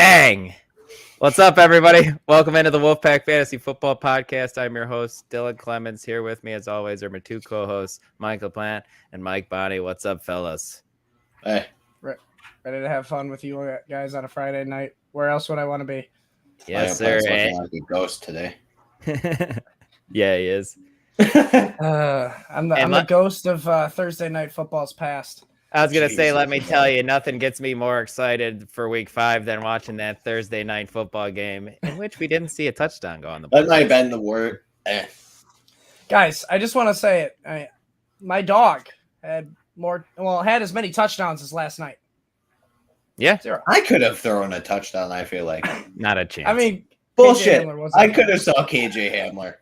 Bang! What's up, everybody? Welcome into the Wolfpack Fantasy Football Podcast. I'm your host, Dylan Clemens. Here with me, as always, are my two co-hosts, Michael Plant and Mike Bonney. What's up, fellas? Hey. Ready to have fun with you guys on a Friday night. Where else would I want to be? Yes, sir. Looking like a ghost today. Yeah, he is. I'm the ghost of Thursday night football's past. I was going to say, let me tell you, nothing gets me more excited for week 5 than watching that Thursday night football game in which we didn't see a touchdown go on the board. That might have been the word. Guys, I just want to say it. My dog had as many touchdowns as last night. Yeah. 0. I could have thrown a touchdown, I feel like. Not a chance. I mean, bullshit. I could have saw KJ Hamler.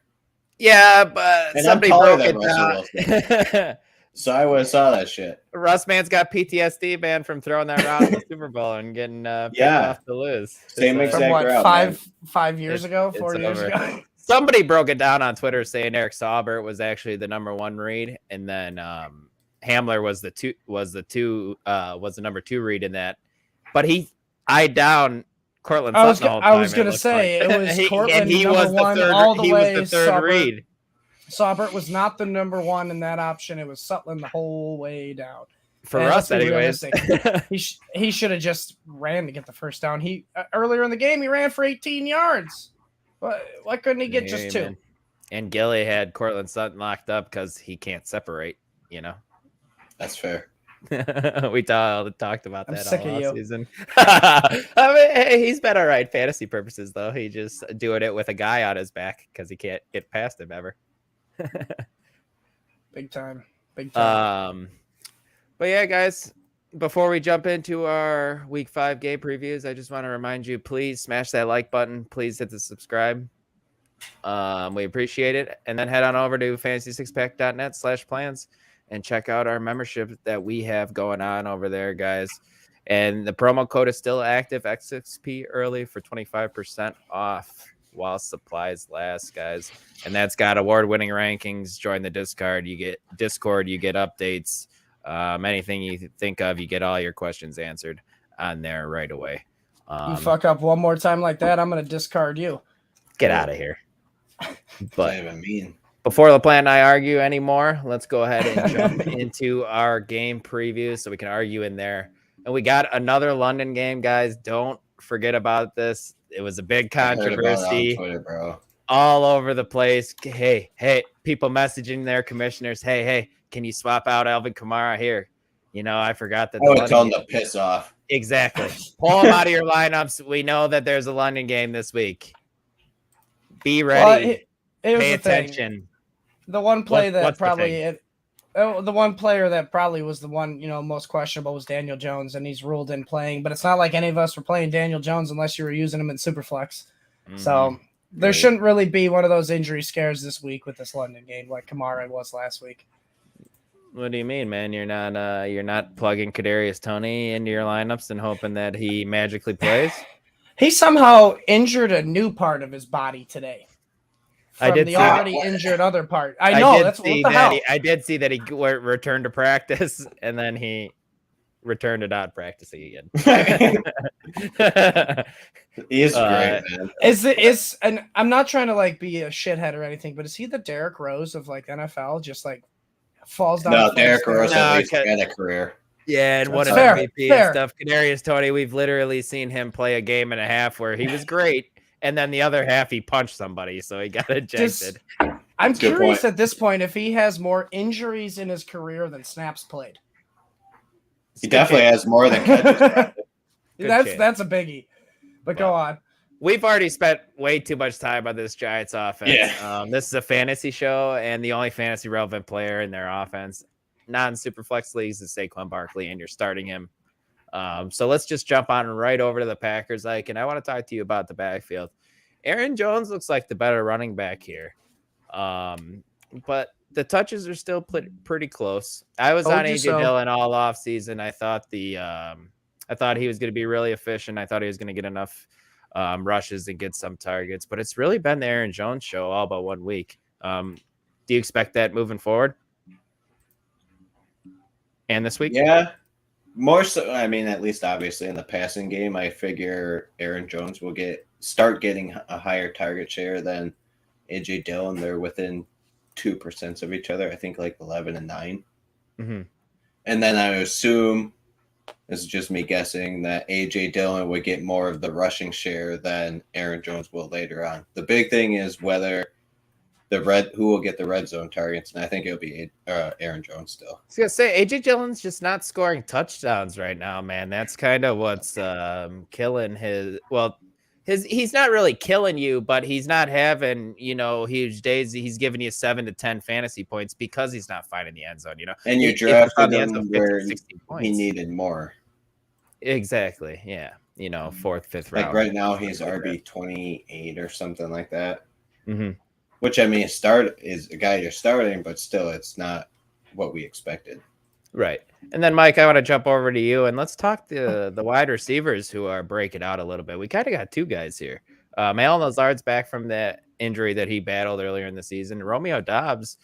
Yeah, but and somebody broke it down. So I would have saw that shit. Russ man's got PTSD, man, from throwing that route in the Super Bowl and getting picked off to lose. Same exact from what, route, 5 years ago, 4 years ago. Somebody broke it down on Twitter saying Eric Saubert was actually the number 1 read, and then Hamler was the number 2 read in that. But he eyed down Cortland Sutton the whole time. I was going to say, it was Cortland he number was the 1 third, all the he way. was the third Saubert, read. Saubert was not the number 1 in that option. It was Sutton the whole way down. For Russ, anyways. He should have just ran to get the first down. He earlier in the game, he ran for 18 yards. Why couldn't he get just 2? Man. And Gilly had Cortland Sutton locked up because he can't separate, That's fair. We talked about that all season. I mean, hey, he's been all right fantasy purposes, though. He just doing it with a guy on his back because he can't get past him ever. Big time. But yeah, guys, before we jump into our week 5 game previews, I just want to remind you, please smash that like button. Please hit the subscribe. We appreciate it. And then head on over to fantasy6pack.net/plans and check out our membership that we have going on over there, guys. And the promo code is still active, X6P early, for 25% off while supplies last, guys. And that's got award-winning rankings. Join the Discord. You get updates. Anything you think of, you get all your questions answered on there right away. You fuck up one more time like that, I'm going to discard you. Get out of here. But even mean. Before LaPlante and I argue anymore, let's go ahead and jump into our game preview so we can argue in there. And we got another London game, guys. Don't forget about this. It was a big controversy Twitter, all over the place. Hey, people messaging their commissioners. Hey, can you swap out Alvin Kamara here? I forgot that. I would tell them to piss off. Exactly. Pull them out of your lineups. We know that there's a London game this week. Be ready. Pay attention. The one play that probably the one player that probably was the one, most questionable was Daniel Jones, and he's ruled in playing. But it's not like any of us were playing Daniel Jones unless you were using him in Superflex. Mm-hmm. So there shouldn't really be one of those injury scares this week with this London game like Kamara was last week. What do you mean, man? You're not plugging Kadarius Toney into your lineups and hoping that he magically plays? He somehow injured a new part of his body today. Already injured other part. I know that's what the hell. I did see that he returned to practice, and then he returned to not practicing again. He is great, man. And I'm not trying to be a shithead or anything, but is he the Derrick Rose of NFL? Just falls down. No, Derrick Rose at least had a career. Yeah, and what an MVP and stuff. Kadarius Toney, we've literally seen him play a game and a half where he was great. And then the other half, he punched somebody, so he got ejected. I'm curious at this point if he has more injuries in his career than snaps played. He definitely has more than catches. That's a biggie. But go on. We've already spent way too much time on this Giants offense. Yeah. This is a fantasy show, and the only fantasy relevant player in their offense, not in Superflex leagues, is Saquon Barkley, and you're starting him. So let's just jump on right over to the Packers, and I want to talk to you about the backfield. Aaron Jones looks like the better running back here. But the touches are still pretty close. I was on A.J. Dillon all off season. I thought he was going to be really efficient. I thought he was going to get enough rushes and get some targets, but it's really been the Aaron Jones show all but 1 week. Do you expect that moving forward? And this week? Yeah. More so, I mean, at least obviously in the passing game, I figure Aaron Jones will start getting a higher target share than AJ Dillon. They're within 2% of each other. I think like 11 and 9. Mm-hmm. And then I assume, this is just me guessing, that AJ Dillon would get more of the rushing share than Aaron Jones will later on. The big thing is whether who will get the red zone targets, and I think it'll be Aaron Jones still. I was gonna say AJ Dillon's just not scoring touchdowns right now, man. That's kind of what's killing his. Well, he's not really killing you, but he's not having huge days. He's giving you 7 to 10 fantasy points because he's not finding the end zone. And you drafted him where he needed more. Exactly. Yeah. 4th, 5th round. Like right now, he's RB 28 or something like that. Mm-hmm. Which, I mean, is a guy you're starting, but still, it's not what we expected. Right. And then, Mike, I want to jump over to you, and let's talk the wide receivers who are breaking out a little bit. We kind of got 2 guys here. Allen Lazard's back from that injury that he battled earlier in the season. Romeo Doubs,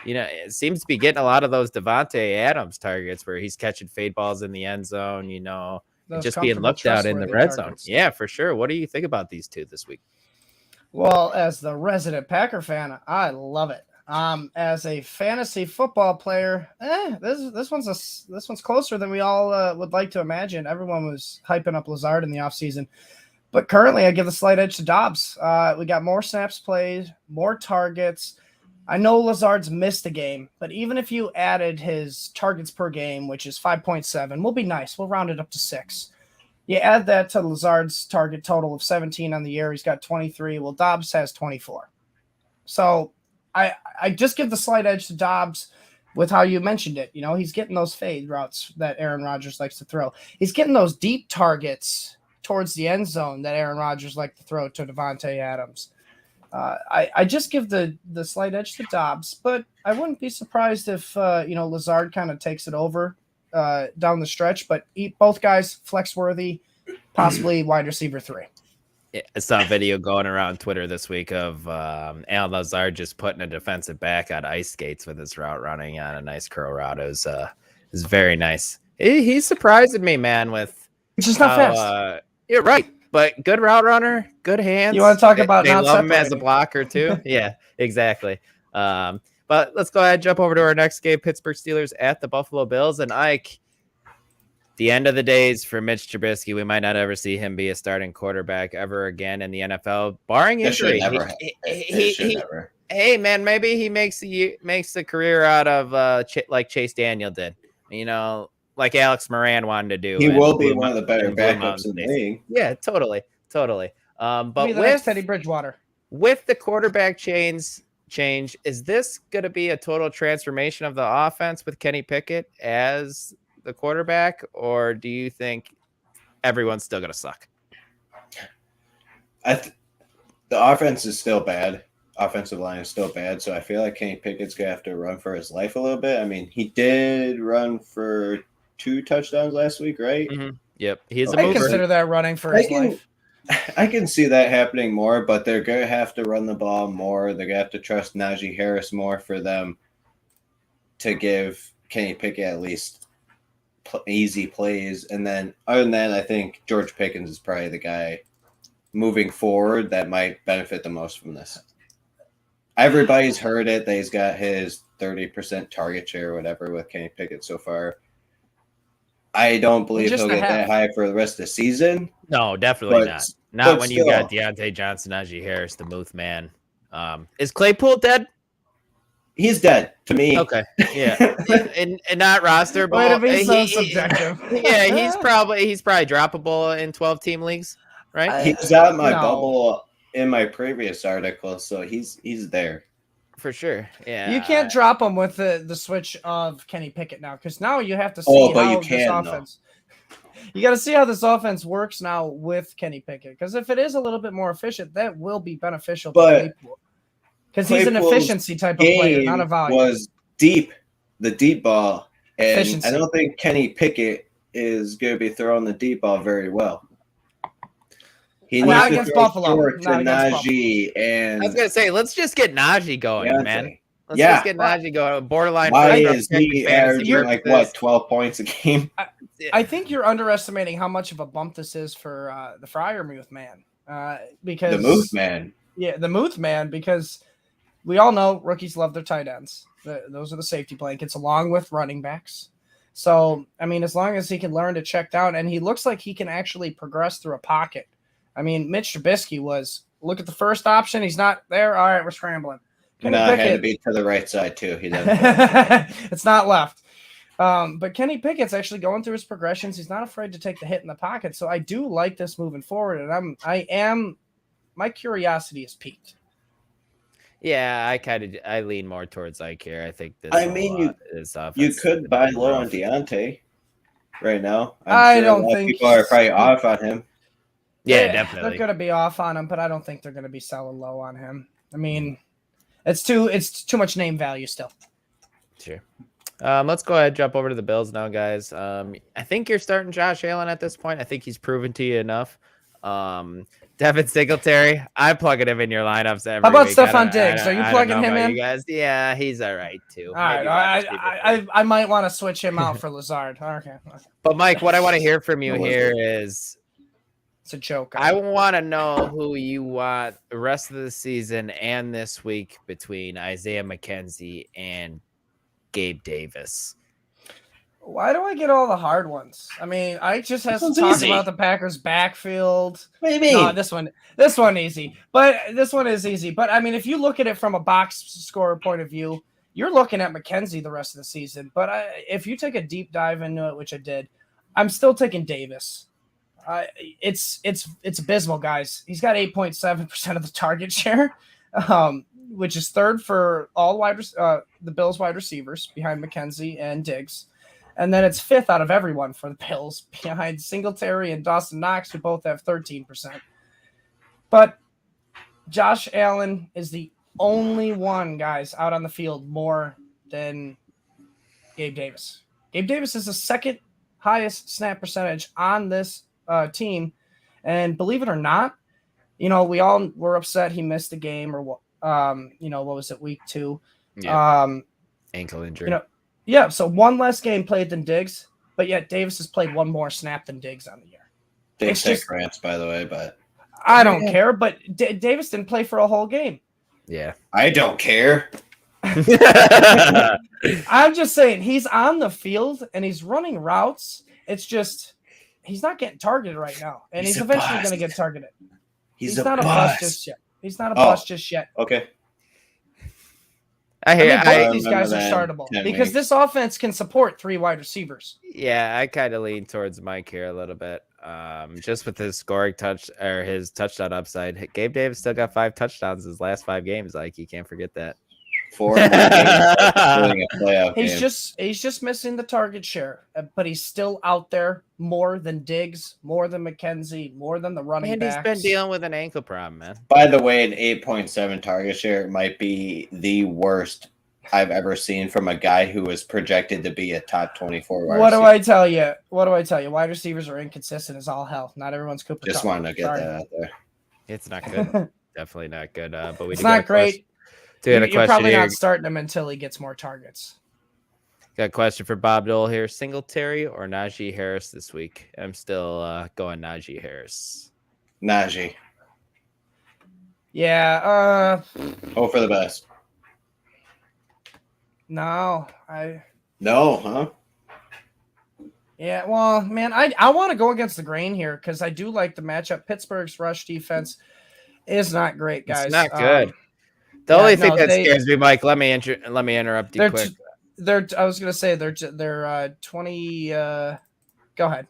it seems to be getting a lot of those Devontae Adams targets where he's catching fade balls in the end zone, just being looked out in the red zone. Yeah, for sure. What do you think about these 2 this week? Well, as the resident Packer fan, I love it. As a fantasy football player, this one's closer than we all would like to imagine. Everyone was hyping up Lazard in the offseason. But currently, I give the slight edge to Doubs. We got more snaps played, more targets. I know Lazard's missed a game, but even if you added his targets per game, which is 5.7, we'll be nice. We'll round it up to 6. You add that to Lazard's target total of 17 on the year. He's got 23. Well, Doubs has 24. So I just give the slight edge to Doubs with how you mentioned it. He's getting those fade routes that Aaron Rodgers likes to throw. He's getting those deep targets towards the end zone that Aaron Rodgers likes to throw to Devontae Adams. I just give the slight edge to Doubs, but I wouldn't be surprised if Lazard kind of takes it over down the stretch, but both guys flex worthy, possibly wide receiver 3. Yeah, I saw a video going around Twitter this week of Allen Lazard just putting a defensive back on ice skates with his route running on a nice curl route. It was very nice. He's surprising me, man, with it's just not fast. Yeah, right. But good route runner, good hands. You want to talk about they not love him as a blocker too? Yeah, exactly. But let's go ahead and jump over to our next game, Pittsburgh Steelers at the Buffalo Bills. And Ike, the end of the days for Mitch Trubisky. We might not ever see him be a starting quarterback ever again in the NFL, barring injury. Hey, man, maybe he makes the career out of like Chase Daniel did. Like Alex Moran wanted to do. He will be one of the better backups in the league. Yeah, totally. But with Teddy Bridgewater, with the quarterback change, is this going to be a total transformation of the offense with Kenny Pickett as the quarterback, or do you think everyone's still going to suck? The offense is still bad. Offensive line is still bad, so I feel like Kenny Pickett's going to have to run for his life a little bit. I mean, he did run for 2 touchdowns last week, right? Mm-hmm. Yep. He's a I mover. consider that running for his life. I can see that happening more, but they're going to have to run the ball more. They're going to have to trust Najee Harris more for them to give Kenny Pickett at least easy plays. And then other than that, I think George Pickens is probably the guy moving forward that might benefit the most from this. Everybody's heard it that he's got his 30% target share or whatever with Kenny Pickett so far. I don't believe he'll get that high for the rest of the season. No, definitely not. Not when you got Deontay Johnson, Najee Harris, the Muth man. Is Claypool dead? He's dead to me. Okay, yeah, and not roster, but so subjective. Yeah, he's probably droppable in 12-team leagues, right? He was out my bubble in my previous article, so he's there for sure. Yeah, you can't drop him with the switch of Kenny Pickett now, because now you have to see how this offense. You got to see how this offense works now with Kenny Pickett, because if it is a little bit more efficient, that will be beneficial to Claypool. Because he's an efficiency type of player, not a volume. Was deep, the deep ball, and efficiency. I don't think Kenny Pickett is going to be throwing the deep ball very well. He needs to throw short to Najee, and I was going to say, let's just get Najee going, man. Let's just get Najee going. Borderline. Why is he averaging like what 12 points a game? I think you're underestimating how much of a bump this is for the Freiermuth man. Because the Muth man. Yeah, the Muth man, because we all know rookies love their tight ends. Those are the safety blankets along with running backs. So, I mean, as long as he can learn to check down, and he looks like he can actually progress through a pocket. I mean, Mitch Trubisky look at the first option. He's not there. All right, we're scrambling. No, it had to be to the right side, too. He doesn't. It's not left. But Kenny Pickett's actually going through his progressions. He's not afraid to take the hit in the pocket. So I do like this moving forward. And my curiosity is piqued. Yeah, I lean more towards Ike here. I think this. You could buy low on Deontay right now. I don't think people are probably off on him. Yeah, definitely. They're going to be off on him, but I don't think they're going to be selling low on him. I mean, it's too much name value still. Sure. Let's go ahead and jump over to the Bills now, guys. I think you're starting Josh Allen at this point. I think he's proven to you enough. Devin Singletary, I'm plugging him in your lineups every How about week. Stephon Diggs? Are you plugging him in? You guys? Yeah, he's all right too. All right, I might want to switch him out for Lazard. Okay. But Mike, what I want to hear from you here is it's a joke. I want to know who you want the rest of the season and this week between Isaiah McKenzie and Gabe Davis. Why do I get all the hard ones? I mean, I just have to talk about the Packers backfield. Maybe. No, this one easy. But this one is easy. But I mean, if you look at it from a box score point of view, you're looking at McKenzie the rest of the season. But if you take a deep dive into it, which I did, I'm still taking Davis. It's abysmal, guys. He's got 8.7% of the target share, which is third for all the Bills wide receivers behind McKenzie and Diggs. And then it's fifth out of everyone for the Bills behind Singletary and Dawson Knox, who both have 13%. But Josh Allen is the only one, guys, out on the field more than Gabe Davis. Gabe Davis is the second highest snap percentage on this team. And believe it or not, we all were upset he missed the game or what was it, week 2? Yeah. Ankle injury. Yeah, so one less game played than Diggs, but yet Davis has played one more snap than Diggs on the year. Diggs took cramps, by the way, but I don't care. But Davis didn't play for a whole game. Yeah, I don't care. I'm just saying he's on the field and he's running routes. It's just he's not getting targeted right now, and he's eventually going to get targeted. He's not a bust just yet. He's not a bust just yet. Okay. Both these guys are startable because this offense can support 3 wide receivers. Yeah, I kind of lean towards Mike here a little bit. Just with his scoring his touchdown upside. Gabe Davis still got 5 touchdowns his last 5 games. Like, you can't forget that. 4 games. He's just missing the target share, but he's still out there more than Diggs, more than McKenzie, more than the running backs. And he's been dealing with an ankle problem, man. By the way, an 8.7 target share might be the worst I've ever seen from a guy who was projected to be a top 24 wide receiver. What do I tell you? Wide receivers are inconsistent as all hell. Not everyone's Cooper. Just wanted to get that out there. It's not good. Definitely not good. But it's not great. You're probably not starting him until he gets more targets. Got a question for Bob Dole here. Singletary or Najee Harris this week? I'm still going Najee Harris. Najee. Yeah. Hope for the best. No, huh? Yeah, well, man, I want to go against the grain here because I do like the matchup. Pittsburgh's rush defense is not great, guys. It's not good. The only thing that scares me, Mike. Let me interrupt you quick. I was gonna say they're 20. Go ahead.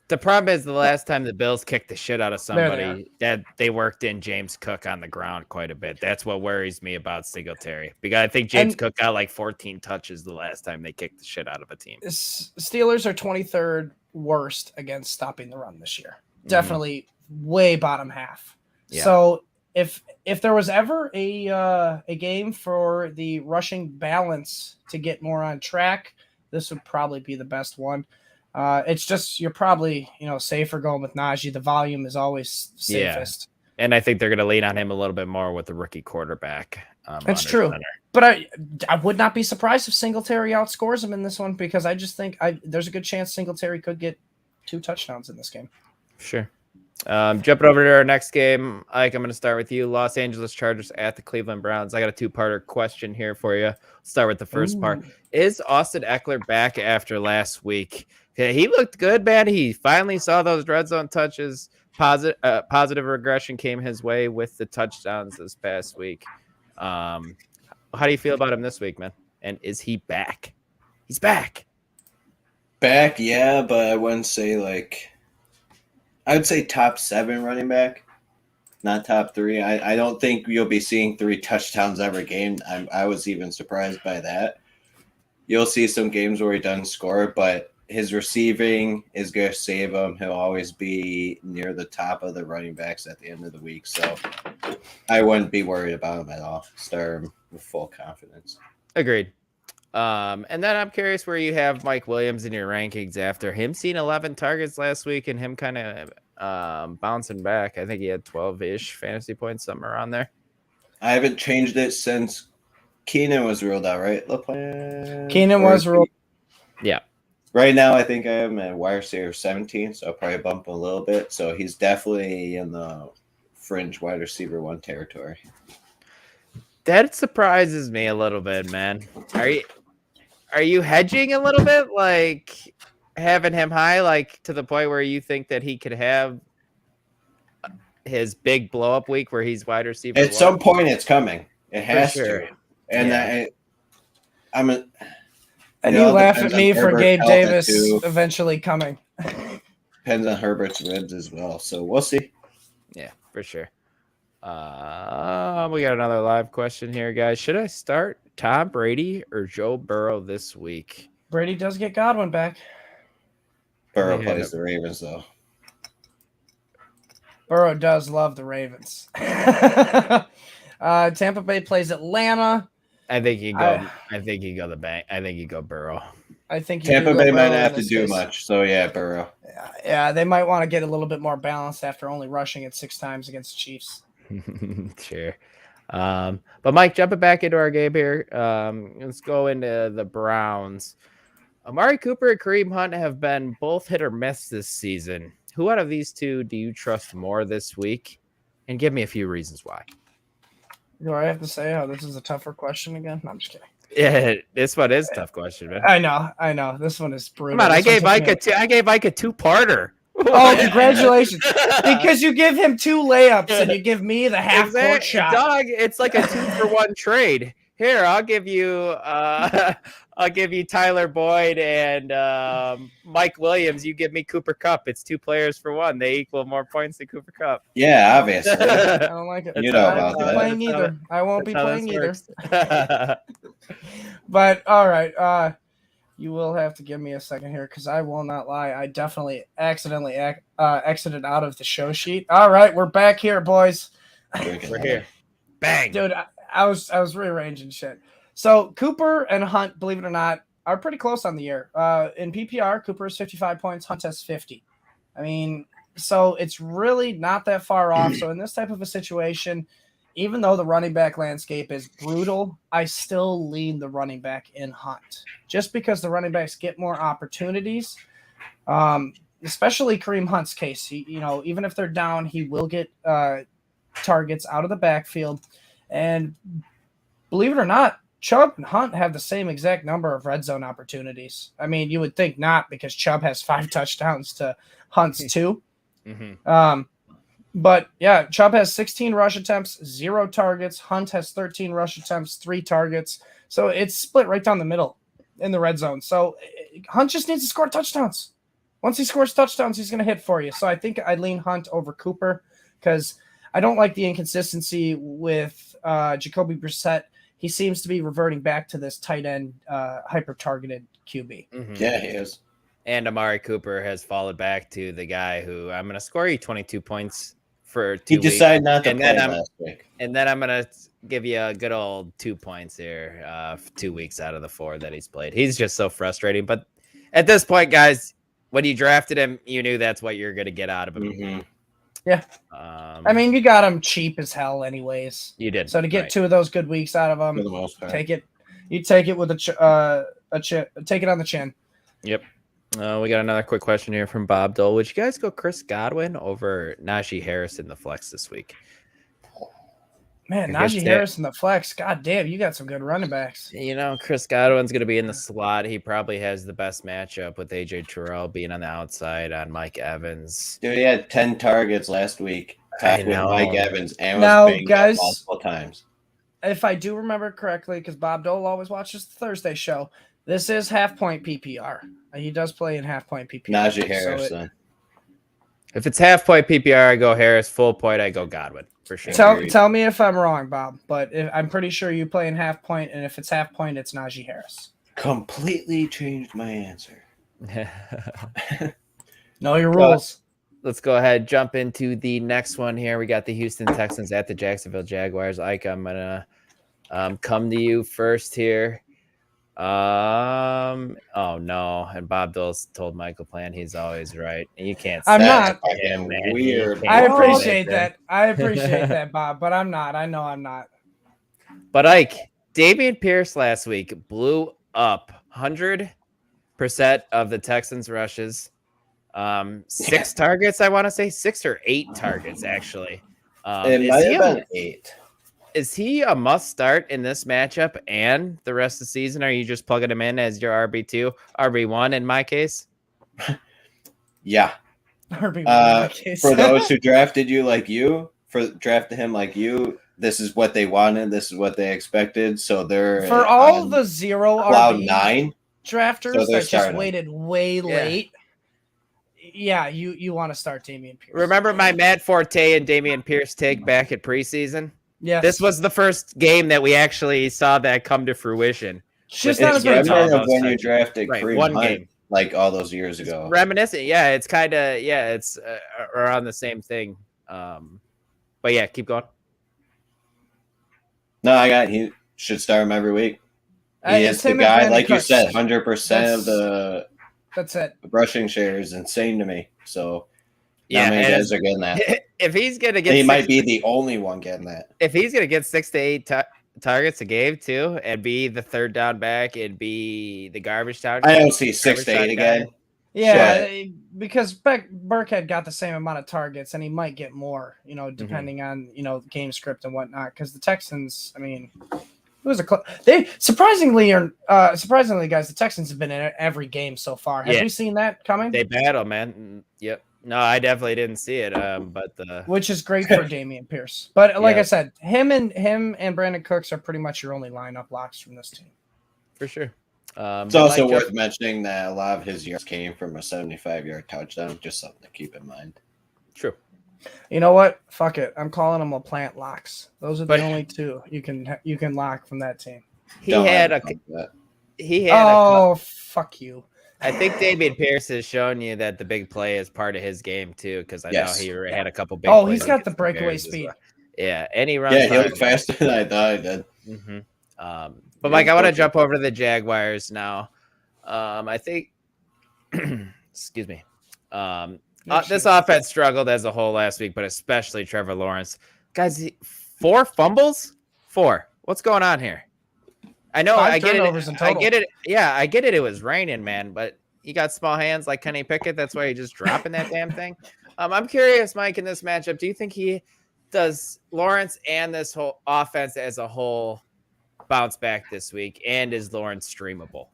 The problem is the last time the Bills kicked the shit out of somebody, that they worked in James Cook on the ground quite a bit. That's what worries me about Singletary, because I think James Cook got like 14 touches the last time they kicked the shit out of a team. Steelers are 23rd worst against stopping the run this year. Definitely way bottom half. Yeah. So if there was ever a game for the rushing balance to get more on track, this would probably be the best one. It's just you're probably safer going with Najee. The volume is always safest. And I think they're going to lean on him a little bit more with the rookie quarterback. That's true. Center. But I would not be surprised if Singletary outscores him in this one, because I just think there's a good chance Singletary could get 2 touchdowns in this game. Sure. Jumping over to our next game, Ike, I'm going to start with you. Los Angeles Chargers at the Cleveland Browns. I got a 2-parter question here for you. Let's start with the first part. Is Austin Eckler back after last week? Yeah, he looked good, man. He finally saw those red zone touches. Positive regression came his way with the touchdowns this past week. How do you feel about him this week, man? And is he back? He's back. Back, yeah, but I wouldn't say I would say top 7 running back, not top 3. I don't think you'll be seeing 3 touchdowns every game. I was even surprised by that. You'll see some games where he doesn't score, but his receiving is going to save him. He'll always be near the top of the running backs at the end of the week. So I wouldn't be worried about him at all. Start him with full confidence. Agreed. And then I'm curious where you have Mike Williams in your rankings after him seeing 11 targets last week and him kind of bouncing back. I think he had 12-ish fantasy points, somewhere around there. I haven't changed it since Keenan was ruled out, right? Keenan was ruled. Yeah. Right now, I think I am at wide receiver 17, so I'll probably bump a little bit. So he's definitely in the fringe wide receiver 1 territory. That surprises me a little bit, man. Are you hedging a little bit, like having him high, like to the point where you think that he could have his big blow up week where he's wide receiver? At some point, it's coming. It has to. And yeah. And you laugh at me for Gabe Davis eventually coming. Depends on Herbert's ribs as well. So we'll see. Yeah, for sure. We got another live question here, guys. Should I start Tom Brady or Joe Burrow this week? Brady does get Godwin back. Burrow plays the Ravens, though. Burrow does love the Ravens. Tampa Bay plays Atlanta. I think you go. I think you go the bank. I think you go Burrow. I think Tampa Bay might not have to do much. So yeah, Burrow. Yeah, they might want to get a little bit more balanced after only rushing it 6 times against the Chiefs. Sure. But Mike, jumping back into our game here. Let's go into the Browns. Amari Cooper and Kareem Hunt have been both hit or miss this season. Who out of these two do you trust more this week? And give me a few reasons why. Do I have to say how this is a tougher question again? No, I'm just kidding. Yeah, this one is a tough question, man. I know. This one is brutal. Come on, I gave Ike a 2-parter. Oh, congratulations. Because you give him 2 layups and you give me the half-court shot. Dog, it's like a 2-for-1 trade. Here, I'll give you Tyler Boyd and Mike Williams. You give me Cooper Kupp. It's 2 players for 1. They equal more points than Cooper Kupp. Yeah, obviously. I don't like it. You know about that. Playing either. I won't be playing either. But all right, you will have to give me a second here because I will not lie. I definitely accidentally exited out of the show sheet. All right, we're back here, boys. We're here. Bang, dude. I was rearranging shit. So Cooper and Hunt, believe it or not, are pretty close on the year. In PPR, Cooper has 55 points, Hunt has 50. I mean, so it's really not that far off. So in this type of a situation, even though the running back landscape is brutal, I still lean the running back in Hunt. Just because the running backs get more opportunities, especially Kareem Hunt's case. Even if they're down, he will get targets out of the backfield. And believe it or not, Chubb and Hunt have the same exact number of red zone opportunities. I mean, you would think not because Chubb has 5 touchdowns to Hunt's 2. Mm-hmm. But yeah, Chubb has 16 rush attempts, 0 targets. Hunt has 13 rush attempts, 3 targets. So it's split right down the middle in the red zone. So Hunt just needs to score touchdowns. Once he scores touchdowns, he's going to hit for you. So I think I lean Hunt over Cooper because I don't like the inconsistency with Jacoby Brissett. He seems to be reverting back to this tight end, hyper-targeted QB. Mm-hmm. Yeah, he is. And Amari Cooper has followed back to the guy who I'm going to score you 22 points for 2 weeks. He decided not to play last week. And then I'm going to give you a good old 2 points here, 2 weeks out of the 4 that he's played. He's just so frustrating. But at this point, guys, when you drafted him, you knew that's what you're going to get out of him. Mm-hmm. Yeah. I mean, you got them cheap as hell anyways. You did. So to get 2 of those good weeks out of them, take it. You take it with take it on the chin. Yep. We got another quick question here from Bob Dole. Would you guys go Chris Godwin over Najee Harris in the flex this week? Man, Najee Harris in the flex. God damn, you got some good running backs. Chris Godwin's going to be in the slot. He probably has the best matchup with AJ Terrell being on the outside on Mike Evans. Dude, he had 10 targets last week. With Mike Evans and now, was guys, multiple times. If I do remember correctly, because Bob Dole always watches the Thursday show, this is half-point PPR. He does play in half-point PPR. Najee Harris, then. If it's half-point PPR, I go Harris. Full point, I go Godwin. For sure. Tell me if I'm wrong, Bob, but I'm pretty sure you play in half-point, and if it's half-point, it's Najee Harris. Completely changed my answer. Know your rules. Let's go ahead, jump into the next one here. We got the Houston Texans at the Jacksonville Jaguars. Ike, I'm going to come to you first here. Oh no! And Bob Dole's told Michael Plant he's always right. And you can't. I'm not. Him, man. Weird. I appreciate that. I appreciate that, Bob. But I'm not. I know I'm not. But Ike, Dameon Pierce last week blew up 100% of the Texans' rushes. 6 targets. I want to say 6 or 8 targets actually. It might have been 8. Is he a must start in this matchup and the rest of the season? Or are you just plugging him in as your RB2, RB1 in my case? Yeah. RB1 in my case. For those who drafted him like you, this is what they wanted. This is what they expected. So they're for all the 0 cloud RB 9 drafters that just waited way late. Yeah, you want to start Dameon Pierce. Remember my Matt Forte and Dameon Pierce take back at preseason? Yeah, this was the first game that we actually saw that come to fruition. Just not a great time of when you drafted Kareem one Hunt, game, like all those years ago. It's reminiscent, yeah. It's kind of it's around the same thing. But yeah, keep going. No, he should start him every week. He is the guy, like you said, 100% of the. That's it. Rushing share is insane to me. So. Yeah, many guys are getting that. If he's gonna get, he might be the only one getting that. If he's gonna get 6 to 8 targets a game too, and be the third down back, and be the garbage time. I don't see 6 to 8 again. Yeah, because Burkhead got the same amount of targets, and he might get more. Depending on game script and whatnot. Because the Texans, I mean, it was they surprisingly, guys, the Texans have been in every game so far. Have we seen that coming? They battle, man. Yep. No, I definitely didn't see it. Which is great for Dameon Pierce. But like I said, him and Brandon Cooks are pretty much your only lineup locks from this team. For sure. It's also worth mentioning that a lot of his yards came from a 75-yard touchdown. Just something to keep in mind. True. You know what? Fuck it. I'm calling them LaPlante locks. Those are the only 2 you can lock from that team. Fuck you. I think Dameon Pierce has shown you that the big play is part of his game too, because I know he had a couple big. Oh, he's got the breakaway speed. Well. Yeah, and he runs. Yeah, he looked faster than I thought he did. Mm-hmm. But Mike, I want to jump over to the Jaguars now. I think. Excuse me. This offense struggled as a whole last week, but especially Trevor Lawrence. Guys, 4 fumbles. 4. What's going on here? I know. I get it. I get it. Yeah, I get it. It was raining, man, but he got small hands like Kenny Pickett. That's why he's just dropping that damn thing. I'm curious, Mike, in this matchup, do you think does Lawrence and this whole offense as a whole bounce back this week? And is Lawrence streamable?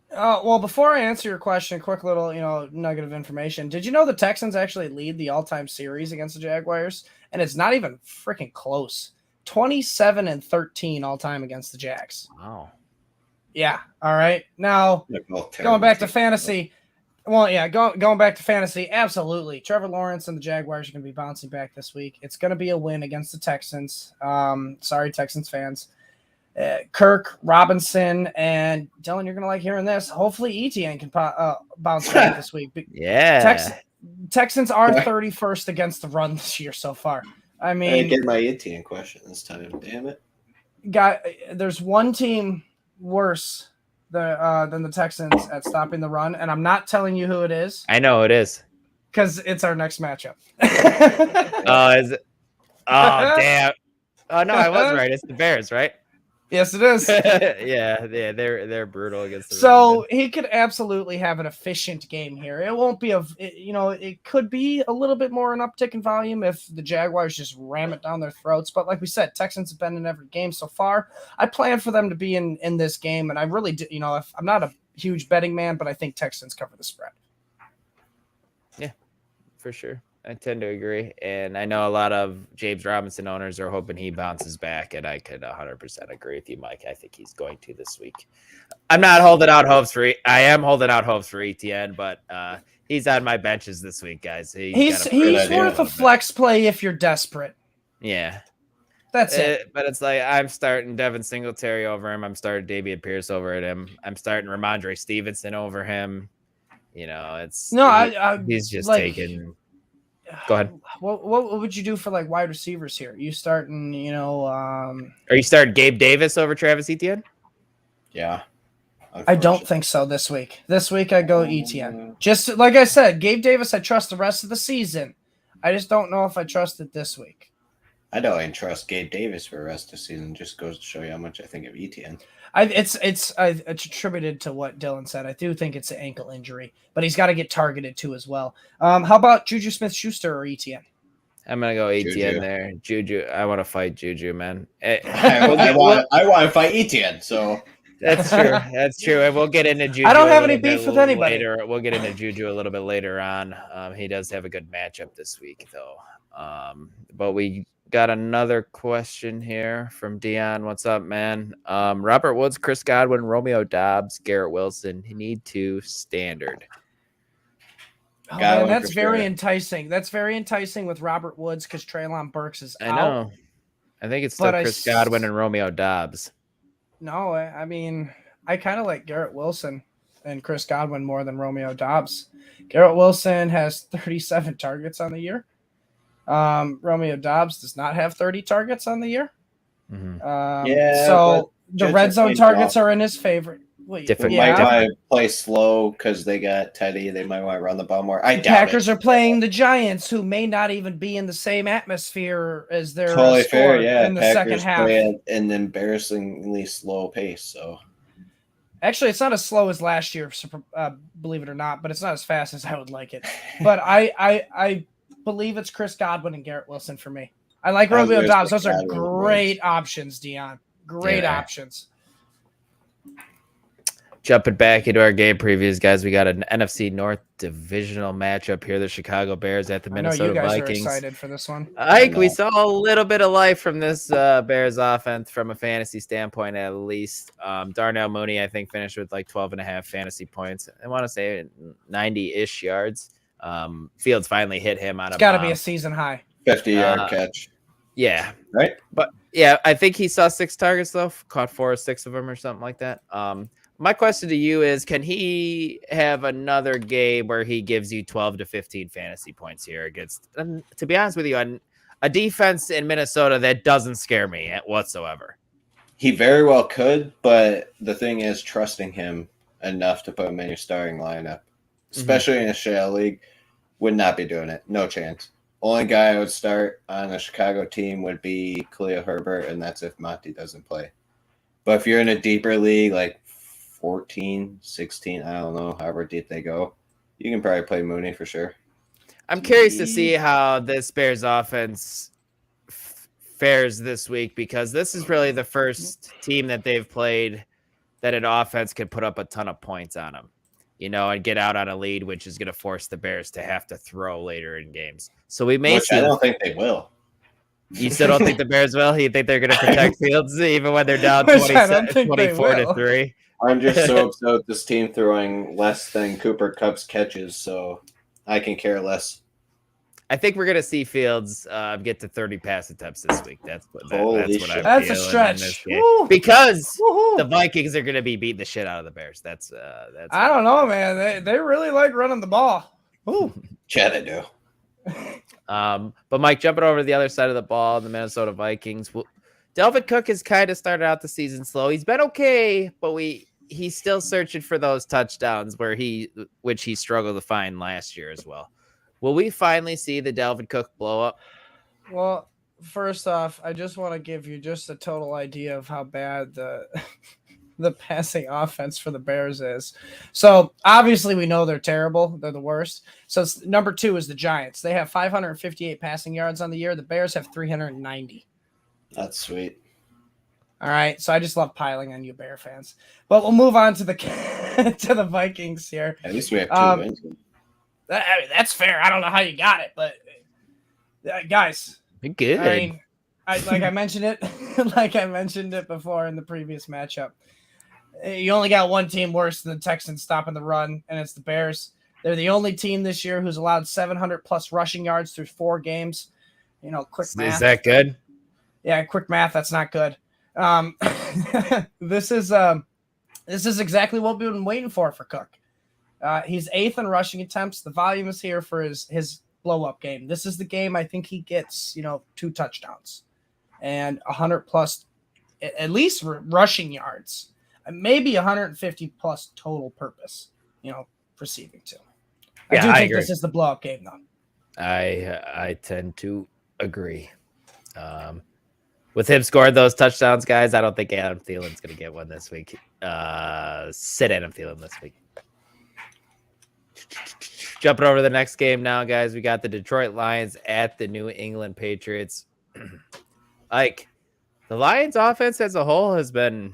Well, before I answer your question, quick little nugget of information. Did you know the Texans actually lead the all-time series against the Jaguars? And it's not even freaking close. 27-13 all time against the Jags. Wow. Yeah. All right. Now going back to fantasy. Well, yeah, going back to fantasy. Absolutely. Trevor Lawrence and the Jaguars are going to be bouncing back this week. It's going to be a win against the Texans. Sorry, Texans fans. Kirk, Robinson, and Dylan, you're going to like hearing this. Hopefully Etienne can bounce back this week. Yeah. Texans are 31st against the run this year so far. I mean, I get my Etienne question this time. Damn it! There's one team worse than the Texans at stopping the run, and I'm not telling you who it is. I know it is. Because it's our next matchup. Is it? Oh, damn. Oh, no, I was right. It's the Bears, right? Yes, it is. yeah, they're brutal against the So he could absolutely have an efficient game here. It won't be it could be a little bit more an uptick in volume if the Jaguars just ram it down their throats. But like we said, Texans have been in every game so far. I plan for them to be in this game, and I really do. If I'm not a huge betting man, but I think Texans cover the spread. Yeah, for sure. I tend to agree. And I know a lot of James Robinson owners are hoping he bounces back, and I could 100% agree with you, Mike. I think he's going to this week. I'm not holding out hopes for I am holding out hopes for ETN, but he's on my benches this week, guys. He's worth a flex play if you're desperate. Yeah. That's it. But it's like I'm starting Devin Singletary over him. I'm starting Dameon Pierce over him. I'm starting Ramondre Stevenson over him. He's just taking. Go ahead. What would you do for like wide receivers here? You starting, Are you starting Gabe Davis over Travis Etienne? Yeah. I don't think so this week. This week I go Etienne. Just like I said, Gabe Davis, I trust the rest of the season. I just don't know if I trust it this week. I don't even trust Gabe Davis for the rest of the season. Just goes to show you how much I think of Etienne. It's attributed to what Dylan said. I do think it's an ankle injury, but he's got to get targeted too as well. How about Juju Smith-Schuster or Etienne? I'm gonna go Etienne there. Juju, I want to fight Juju, man. I want to fight Etienne, so that's true. That's true. And we'll get into Juju. I don't have any beef with anybody. Later. We'll get into Juju a little bit later on. He does have a good matchup this week, though. But we got another question here from Dion. What's up, man? Robert Woods, Chris Godwin, Romeo Doubs, Garrett Wilson. He need to standard. Oh, man, that's very enticing. That's very enticing with Robert Woods because Treylon Burks is out. I know. I think it's still Chris Godwin and Romeo Doubs. No, I mean, I kind of like Garrett Wilson and Chris Godwin more than Romeo Doubs. Garrett Wilson has 37 targets on the year. Romeo Doubs does not have 30 targets on the year. Mm-hmm. So the red zone targets are in his favor. Might play slow because they got Teddy. They might want to run the ball more. The Packers are playing the Giants, who may not even be in the same atmosphere as their totally fair. Yeah, in the Packers second half. Play at an embarrassingly slow pace. So actually, it's not as slow as last year, believe it or not, but it's not as fast as I would like it. But I believe it's Chris Godwin and Garrett Wilson for me. I like Romeo Doubs. Those are great options, Dion. Great options. Jumping back into our game previews, guys, we got an NFC North divisional matchup here. The Chicago Bears at the Minnesota Vikings. I know you guys are excited for this one. We saw a little bit of life from this Bears offense from a fantasy standpoint, at least. Darnell Mooney, I think, finished with like 12.5 fantasy points. I want to say 90-ish yards. Fields finally hit him on it's got to be a season high. 50-yard catch. Yeah. Right? But, yeah, I think he saw 6 targets, though. Caught 4 or 6 of them or something like that. My question to you is, can he have another game where he gives you 12 to 15 fantasy points here against, to be honest with you, a defense in Minnesota that doesn't scare me whatsoever? He very well could, but the thing is trusting him enough to put him in your starting lineup, especially in a shell league, would not be doing it. No chance. Only guy I would start on a Chicago team would be Khalil Herbert, and that's if Monty doesn't play. But if you're in a deeper league, like 14, 16, I don't know, however deep they go, you can probably play Mooney for sure. I'm curious to see how this Bears offense fares this week, because this is really the first team that they've played that an offense could put up a ton of points on them, and get out on a lead, which is going to force the Bears to have to throw later in games. So we may see. I don't think they will. You still don't think the Bears will? You think they're going to protect Fields even when they're down 24-3? I'm just so upset with this team throwing less than Cooper Kupp's catches, so I can care less. I think we're going to see Fields get to 30 pass attempts this week. That's what I'm That's a stretch. Because the Vikings are going to be beating the shit out of the Bears. That's I don't know, man. They really like running the ball. Ooh. Yeah, they do. But Mike, jumping over to the other side of the ball, the Minnesota Vikings. Delvin Cook has kind of started out the season slow. He's been okay, but he's still searching for those touchdowns which he struggled to find last year as well. Will we finally see the Dalvin Cook blow up? Well, first off, I just want to give you just a total idea of how bad the passing offense for the Bears is. So obviously we know they're terrible. They're the worst. So number 2 is the Giants. They have 558 passing yards on the year. The Bears have 390. That's sweet. All right. So I just love piling on you Bear fans. But we'll move on to the to the Vikings here. At least we have 2 wins. That's fair. I don't know how you got it, but guys, you're good. I mean, like I mentioned it before in the previous matchup. You only got one team worse than the Texans stopping the run, and it's the Bears. They're the only team this year who's allowed 700 plus rushing yards through 4 games. You know, quick math. Is that good? Yeah, quick math. That's not good. This is exactly what we've been waiting for Cook. He's 8th in rushing attempts. The volume is here for his blow up game. This is the game I think he gets, 2 touchdowns and 100 plus, at least rushing yards, maybe 150 plus total purpose, receiving too. Yeah, I I think agree. this is the blow up game though. I tend to agree. With him scoring those touchdowns, guys, I don't think Adam Thielen's going to get one this week. Sit Adam Thielen this week. Jumping over to the next game now, guys. We got the Detroit Lions at the New England Patriots. Like, the Lions offense as a whole has been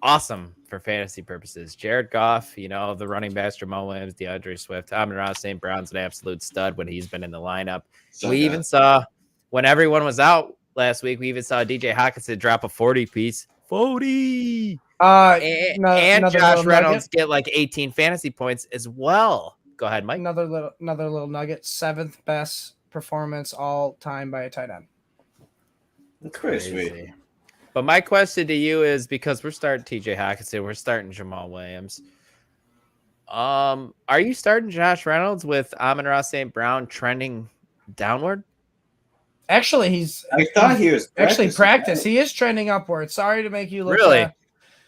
awesome for fantasy purposes. Jared Goff, the running backs, Jamal Williams, DeAndre Swift, Amon-Ra St. Brown's an absolute stud when he's been in the lineup. Even saw, when everyone was out last week, we even saw DJ Hawkinson drop a 40-piece. 40! And Josh Reynolds get like 18 fantasy points as well. Go ahead, Mike. Another little nugget. 7th best performance all time by a tight end. That's pretty sweet. But my question to you is, because we're starting TJ Hawkinson, we're starting Jamal Williams. Are you starting Josh Reynolds with Amon-Ra St. Brown trending downward? Actually, I thought he was practice. He is trending upward. Sorry to make you look really.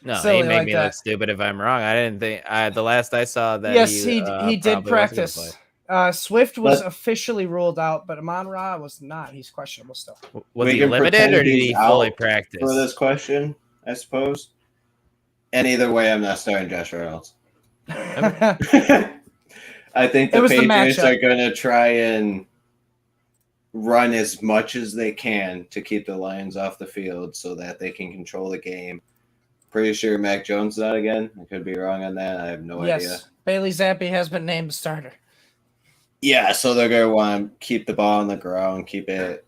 No, silly he made like me that. Look stupid if I'm wrong. I didn't think the last I saw that. Yes, he did practice. Swift was But officially ruled out, but Amon-Ra was not. He's questionable still. Was he limited or did he fully practice? For this question, I suppose. And either way, I'm not starting Josh Reynolds. I think the Patriots are going to try and run as much as they can to keep the Lions off the field so that they can control the game. Pretty sure Mac Jones is out again. I could be wrong on that. I have no idea. Bailey Zappi has been named the starter. Yeah, so they're going to want to keep the ball on the ground, keep it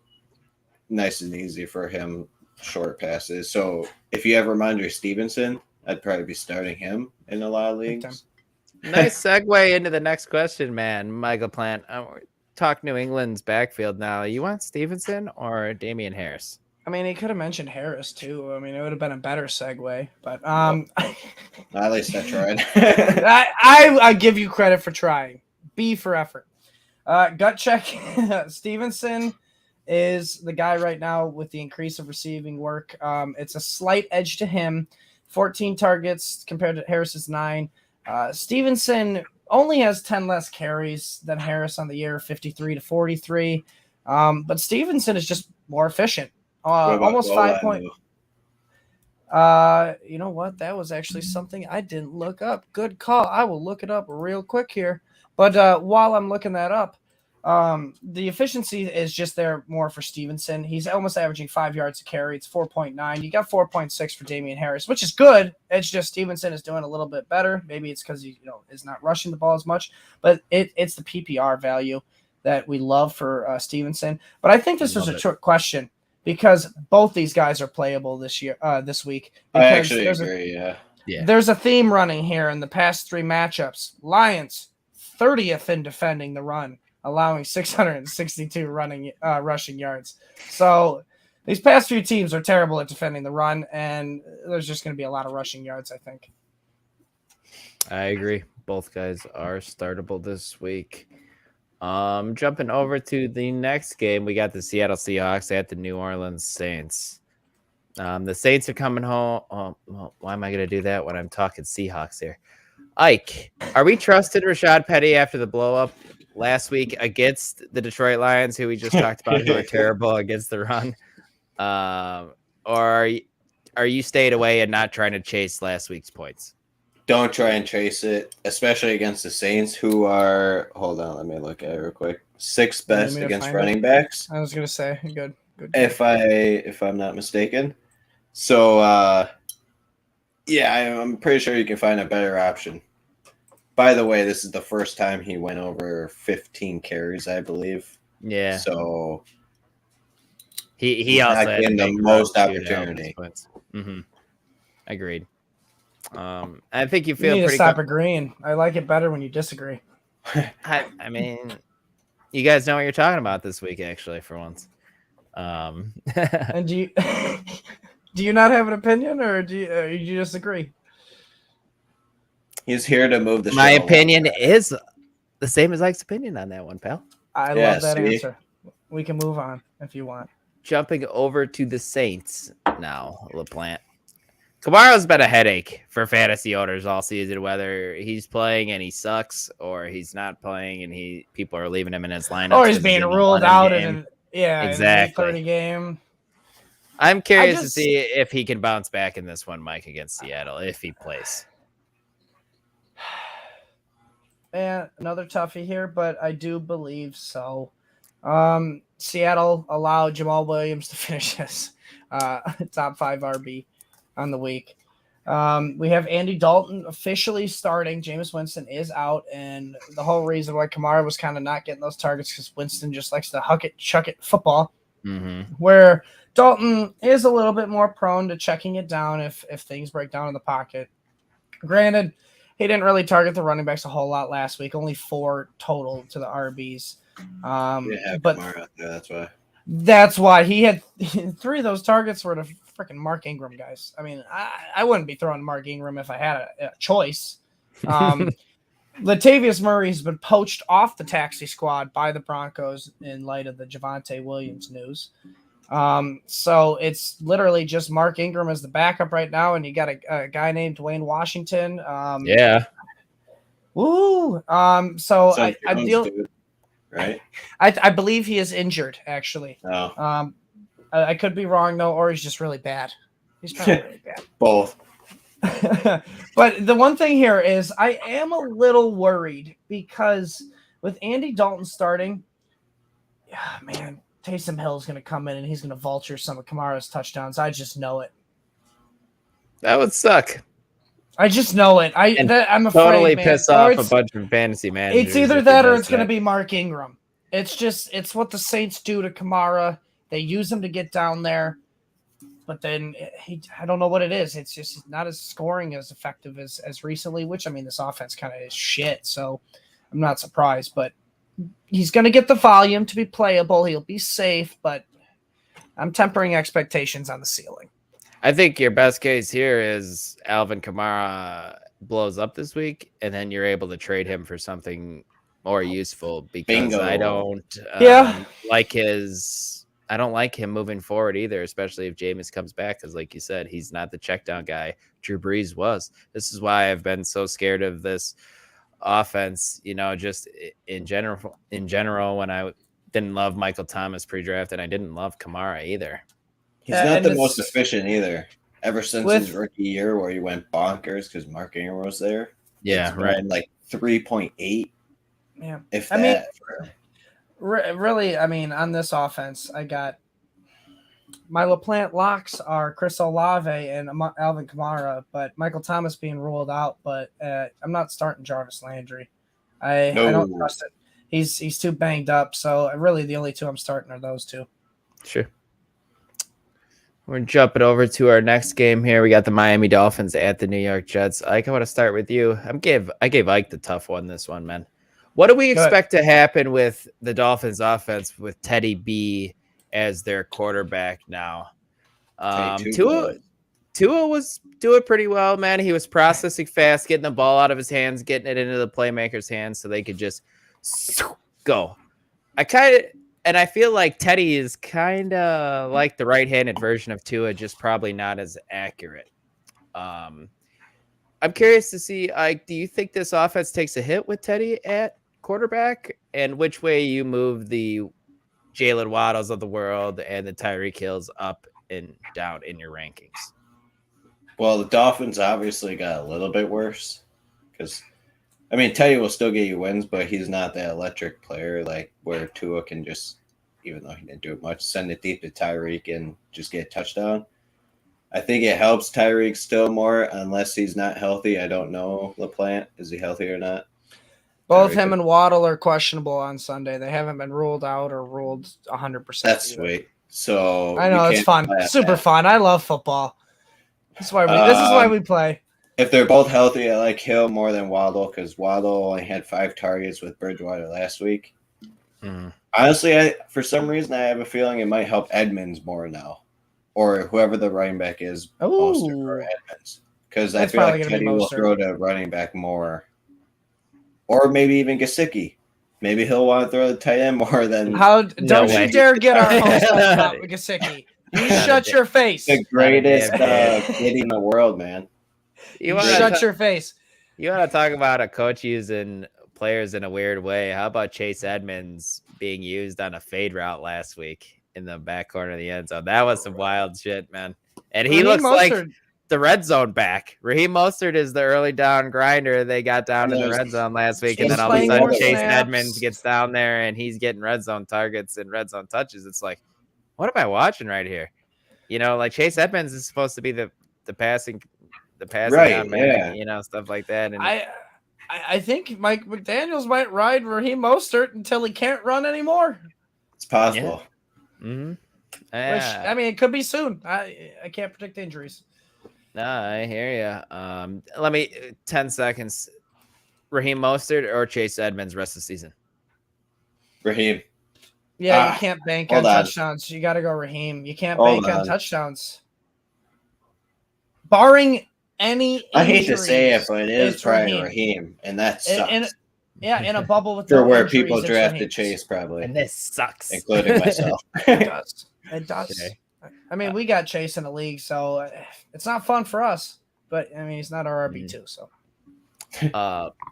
nice and easy for him, short passes. So if you have Ramondre Stevenson, I'd probably be starting him in a lot of leagues. Nice segue into the next question, man. Michael Plant. Talk New England's backfield now. You want Stevenson or Damian Harris? I mean, he could have mentioned Harris too. I mean, it would have been a better segue, but at least I tried. I give you credit for trying. B for effort. Gut check. Stevenson is the guy right now with the increase of receiving work. It's a slight edge to him. 14 targets compared to Harris's 9. Stevenson only has 10 less carries than Harris on the year, 53 to 43. But Stevenson is just more efficient. Almost 5 points. You know what? That was actually something I didn't look up. Good call. I will look it up real quick here. But while I'm looking that up, the efficiency is just there more for Stevenson. He's almost averaging 5 yards a carry. It's 4.9. You got 4.6 for Damian Harris, which is good. It's just Stevenson is doing a little bit better. Maybe it's because he is not rushing the ball as much, but it's the PPR value that we love for Stevenson. But I think this was a trick question because both these guys are playable this week. I actually agree. Yeah. There's a theme running here in the past 3 matchups. Lions 30th in defending the run, allowing 662 rushing yards. So these past few teams are terrible at defending the run, and there's just going to be a lot of rushing yards, I think. I agree. Both guys are startable this week. Jumping over to the next game, we got the Seattle Seahawks at the New Orleans Saints. The Saints are coming home. Well, why am I going to do that when I'm talking Seahawks here? Ike, are we trusting Rashad Petty after the blow-up last week against the Detroit Lions, who we just talked about, who are terrible against the run? Or are you staying away and not trying to chase last week's points? Don't try and chase it, especially against the Saints, who are, hold on, let me look at it real quick. 6th best against running backs. I was going to say, good. If I'm not mistaken. So, I'm pretty sure you can find a better option. By the way, this is the first time he went over 15 carries, I believe. Yeah. So he also had the most opportunity. Mm-hmm. Agreed. I think you feel pretty. You need to stop agreeing. I like it better when you disagree. I mean, you guys know what you're talking about this week, actually, for once. And do you not have an opinion, or do you just agree? He's here to move the show. My opinion is the same as Ike's opinion on that one, pal. I love that answer. We can move on if you want. Jumping over to the Saints now, LaPlante. Kamara's been a headache for fantasy owners all season, whether he's playing and he sucks, or he's not playing and people are leaving him in his lineup. Or he's being ruled out exactly. In a 30 game. I'm curious to see if he can bounce back in this one, Mike, against Seattle, if he plays. And another toughie here, but I do believe so. Seattle allowed Jamal Williams to finish his top 5 RB on the week. We have Andy Dalton officially starting. Jameis Winston is out, and the whole reason why Kamara was kind of not getting those targets because Winston just likes to huck it, chuck it football, where Dalton is a little bit more prone to checking it down if things break down in the pocket. Granted, he didn't really target the running backs a whole lot last week, only 4 total to the RBs. But Kamara, that's why he had 3 of those targets were to freaking Mark Ingram guys. I mean, I wouldn't be throwing Mark Ingram if I had a choice. Latavius Murray has been poached off the taxi squad by the Broncos in light of the Javonte Williams news. So it's literally just Mark Ingram as the backup right now, and you got a guy named Dwayne Washington. Woo. So I deal. Right. I believe he is injured, actually. Oh. I could be wrong though, or he's just really bad. He's probably really bad. Both. But the one thing here is I am a little worried because with Andy Dalton starting, man, Taysom Hill is going to come in and he's going to vulture some of Kamara's touchdowns. I just know it. That would suck. I just know it. I'm afraid, totally man. Piss off a bunch of fantasy managers. It's either that or it's going to be Mark Ingram. It's what the Saints do to Kamara. They use him to get down there, but then I don't know what it is. It's just not as scoring as effective as recently, which, I mean, this offense kind of is shit, so I'm not surprised. But he's going to get the volume to be playable. He'll be safe, but I'm tempering expectations on the ceiling. I think your best case here is Alvin Kamara blows up this week, and then you're able to trade him for something more useful because Bingo. I don't I don't like him moving forward either, especially if Jameis comes back, because like you said, he's not the check down guy Drew Brees was. This is why I've been so scared of this offense, just in general, when I didn't love Michael Thomas pre-draft, and I didn't love Kamara either. He's not the most efficient either. Ever since his rookie year where he went bonkers because Mark Ingram was there. Yeah, right. Like 3.8. Yeah. If I that. Really, on this offense, I got my LaPlante locks are Chris Olave and Alvin Kamara, but Michael Thomas being ruled out. But I'm not starting Jarvis Landry. I don't trust it. He's too banged up. So really, the only 2 I'm starting are those 2. Sure. We're jumping over to our next game here. We got the Miami Dolphins at the New York Jets. Ike, I want to start with you. I gave Ike the tough one this one, man. What do we expect to happen with the Dolphins offense with Teddy B as their quarterback now? Tua was doing pretty well, man. He was processing fast, getting the ball out of his hands, getting it into the playmakers' hands so they could just go. I feel like Teddy is kind of like the right-handed version of Tua, just probably not as accurate. I'm curious to see, do you think this offense takes a hit with Teddy at quarterback, and which way you move the Jalen Waddles of the world and the Tyreek Hills up and down in your rankings? Well, the Dolphins obviously got a little bit worse because, I mean, Teddy will still get you wins, but he's not that electric player like where Tua can just, even though he didn't do it much, send it deep to Tyreek and just get a touchdown. I think it helps Tyreek still more unless he's not healthy. I don't know, LaPlante. Is he healthy or not? Both him and Waddle are questionable on Sunday. They haven't been ruled out or ruled 100%. That's sweet. So I know it's fun, super fun. I love football. This is why we play. If they're both healthy, I like Hill more than Waddle because Waddle only had 5 targets with Bridgewater last week. Honestly, for some reason, I have a feeling it might help Edmonds more now, or whoever the running back is, Mostert or Edmonds, because I feel like Teddy will throw to running back more. Or maybe even Gesicki. Maybe he'll want to throw the tight end more than. Don't you dare get our hopes up with Gesicki. You shut your face. The greatest kid in the world, man. Shut your face. You want to talk about a coach using players in a weird way? How about Chase Edmonds being used on a fade route last week in the back corner of the end zone? That was some wild shit, man. And he looks like the red zone back. Raheem Mostert is the early down grinder. They got down in the red zone last week, and then all of a sudden Chase Edmonds gets down there and he's getting red zone targets and red zone touches. It's like, what am I watching right here? You know, like Chase Edmonds is supposed to be the passing right, down man, you know, stuff like that. And I think Mike McDaniels might ride Raheem Mostert until he can't run anymore. It's possible. Yeah. Which, I mean, it could be soon. I can't predict injuries. No, I hear you. Let me 10 seconds. Raheem Mostert or Chase Edmonds rest of the season? Raheem. Yeah, you can't bank on touchdowns. You got to go Raheem. You can't bank on touchdowns. Barring any injuries, I hate to say it, but it is probably Raheem, and that sucks. In a bubble with for where people drafted Chase, probably. And this sucks. Including myself. It does. Okay. I mean, we got Chase in the league, so it's not fun for us. But, I mean, he's not our RB2, so.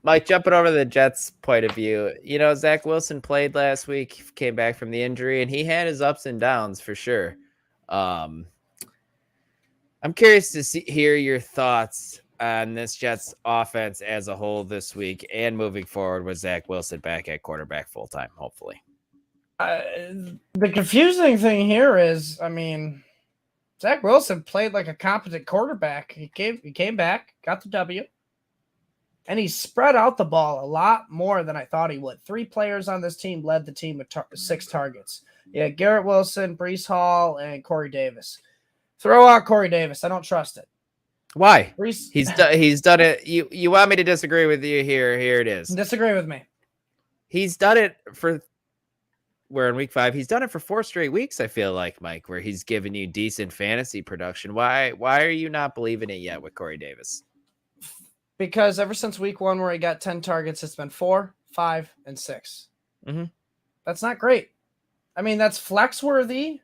Mike, jumping over to the Jets' point of view, you know, Zach Wilson played last week, came back from the injury, and he had his ups and downs for sure. I'm curious to hear your thoughts on this Jets offense as a whole this week and moving forward with Zach Wilson back at quarterback full time, hopefully. The confusing thing here is, I mean, Zach Wilson played like a competent quarterback. He came back, got the W, and he spread out the ball a lot more than I thought he would. 3 players on this team led the team with 6 targets. Yeah, Garrett Wilson, Breece Hall, and Corey Davis. Throw out Corey Davis. I don't trust it. Why? He's done it. You want me to disagree with you here? Here it is. Disagree with me. He's done it for. We're in week 5. He's done it for 4 straight weeks. I feel like, Mike, where he's given you decent fantasy production. Why are you not believing it yet with Corey Davis? Because ever since week 1, where he got 10 targets, it's been 4, 5, and 6. Mm-hmm. That's not great. I mean, that's flex worthy.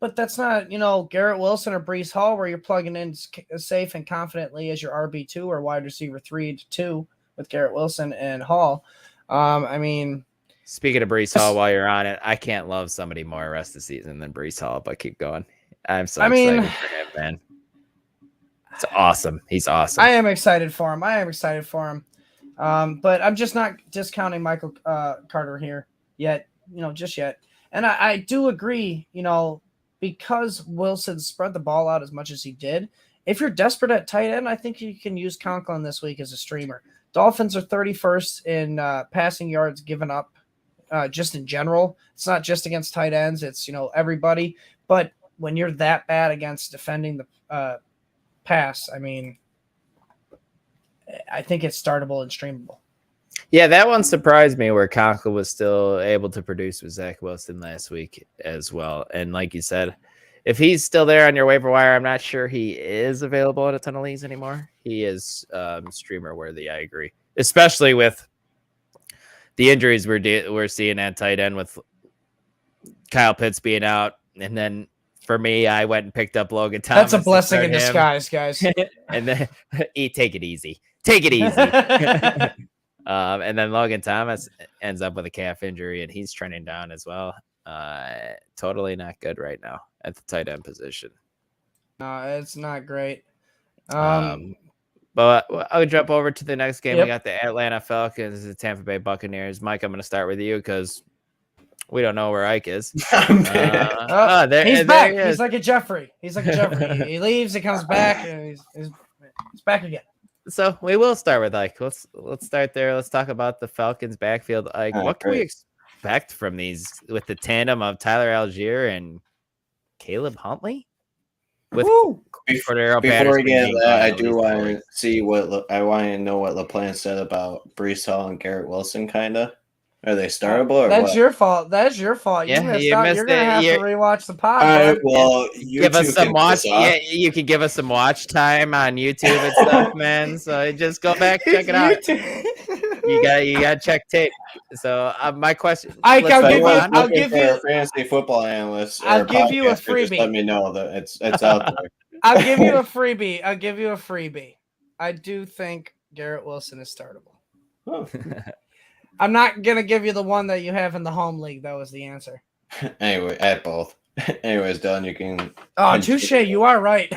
But that's not, Garrett Wilson or Breece Hall where you're plugging in safe and confidently as your RB2 or wide receiver 3-2 with Garrett Wilson and Hall. I mean, speaking of Breece Hall, while you're on it, I can't love somebody more rest of the seaon than Breece Hall, but keep going. I'm so excited for him, man. It's awesome. He's awesome. I am excited for him. But I'm just not discounting Michael Carter here yet, just yet. And I do agree, because Wilson spread the ball out as much as he did, if you're desperate at tight end, I think you can use Conklin this week as a streamer. Dolphins are 31st in passing yards given up just in general. It's not just against tight ends. It's, everybody. But when you're that bad against defending the pass, I mean, I think it's startable and streamable. Yeah, that one surprised me where Conklin was still able to produce with Zach Wilson last week as well. And like you said, if he's still there on your waiver wire, I'm not sure he is available in a ton of leagues anymore. He is streamer worthy, I agree. Especially with the injuries we're seeing at tight end with Kyle Pitts being out. And then for me, I went and picked up Logan Thomas. That's a blessing in disguise, guys. And then take it easy. Take it easy. And then Logan Thomas ends up with a calf injury, and he's trending down as well. Totally not good right now at the tight end position. No, it's not great. But I'll jump over to the next game. Yep. We got the Atlanta Falcons, the Tampa Bay Buccaneers. Mike, I'm going to start with you because we don't know where Ike is. He's back. He's like a Jeffrey. He leaves, he comes back, and he's back again. So we will start with Ike. Let's start there. Let's talk about the Falcons backfield. Ike, what can we expect from these with the tandem of Tyler Algier and Caleb Huntley? Before we get that, I do want to see what I want to know what LaPlante said about Breece Hall and Garrett Wilson. Kinda, are they startable? Or that's what? your fault. That's your fault. Yeah, you're gonna have to rewatch the pod. All right, well, give us some watch. Yeah, you can give us some watch time on YouTube and stuff, man. So just go back, check it out. You got to check tape. So my question, I'll give you a fantasy football analyst. I'll give you a freebie. Just let me know that it's out there. I'll give you a freebie. I do think Garrett Wilson is startable. Oh. I'm not gonna give you the one that you have in the home league. That was the answer. Anyway, at both. Anyways, Dylan, you can. Oh, touche. You are right.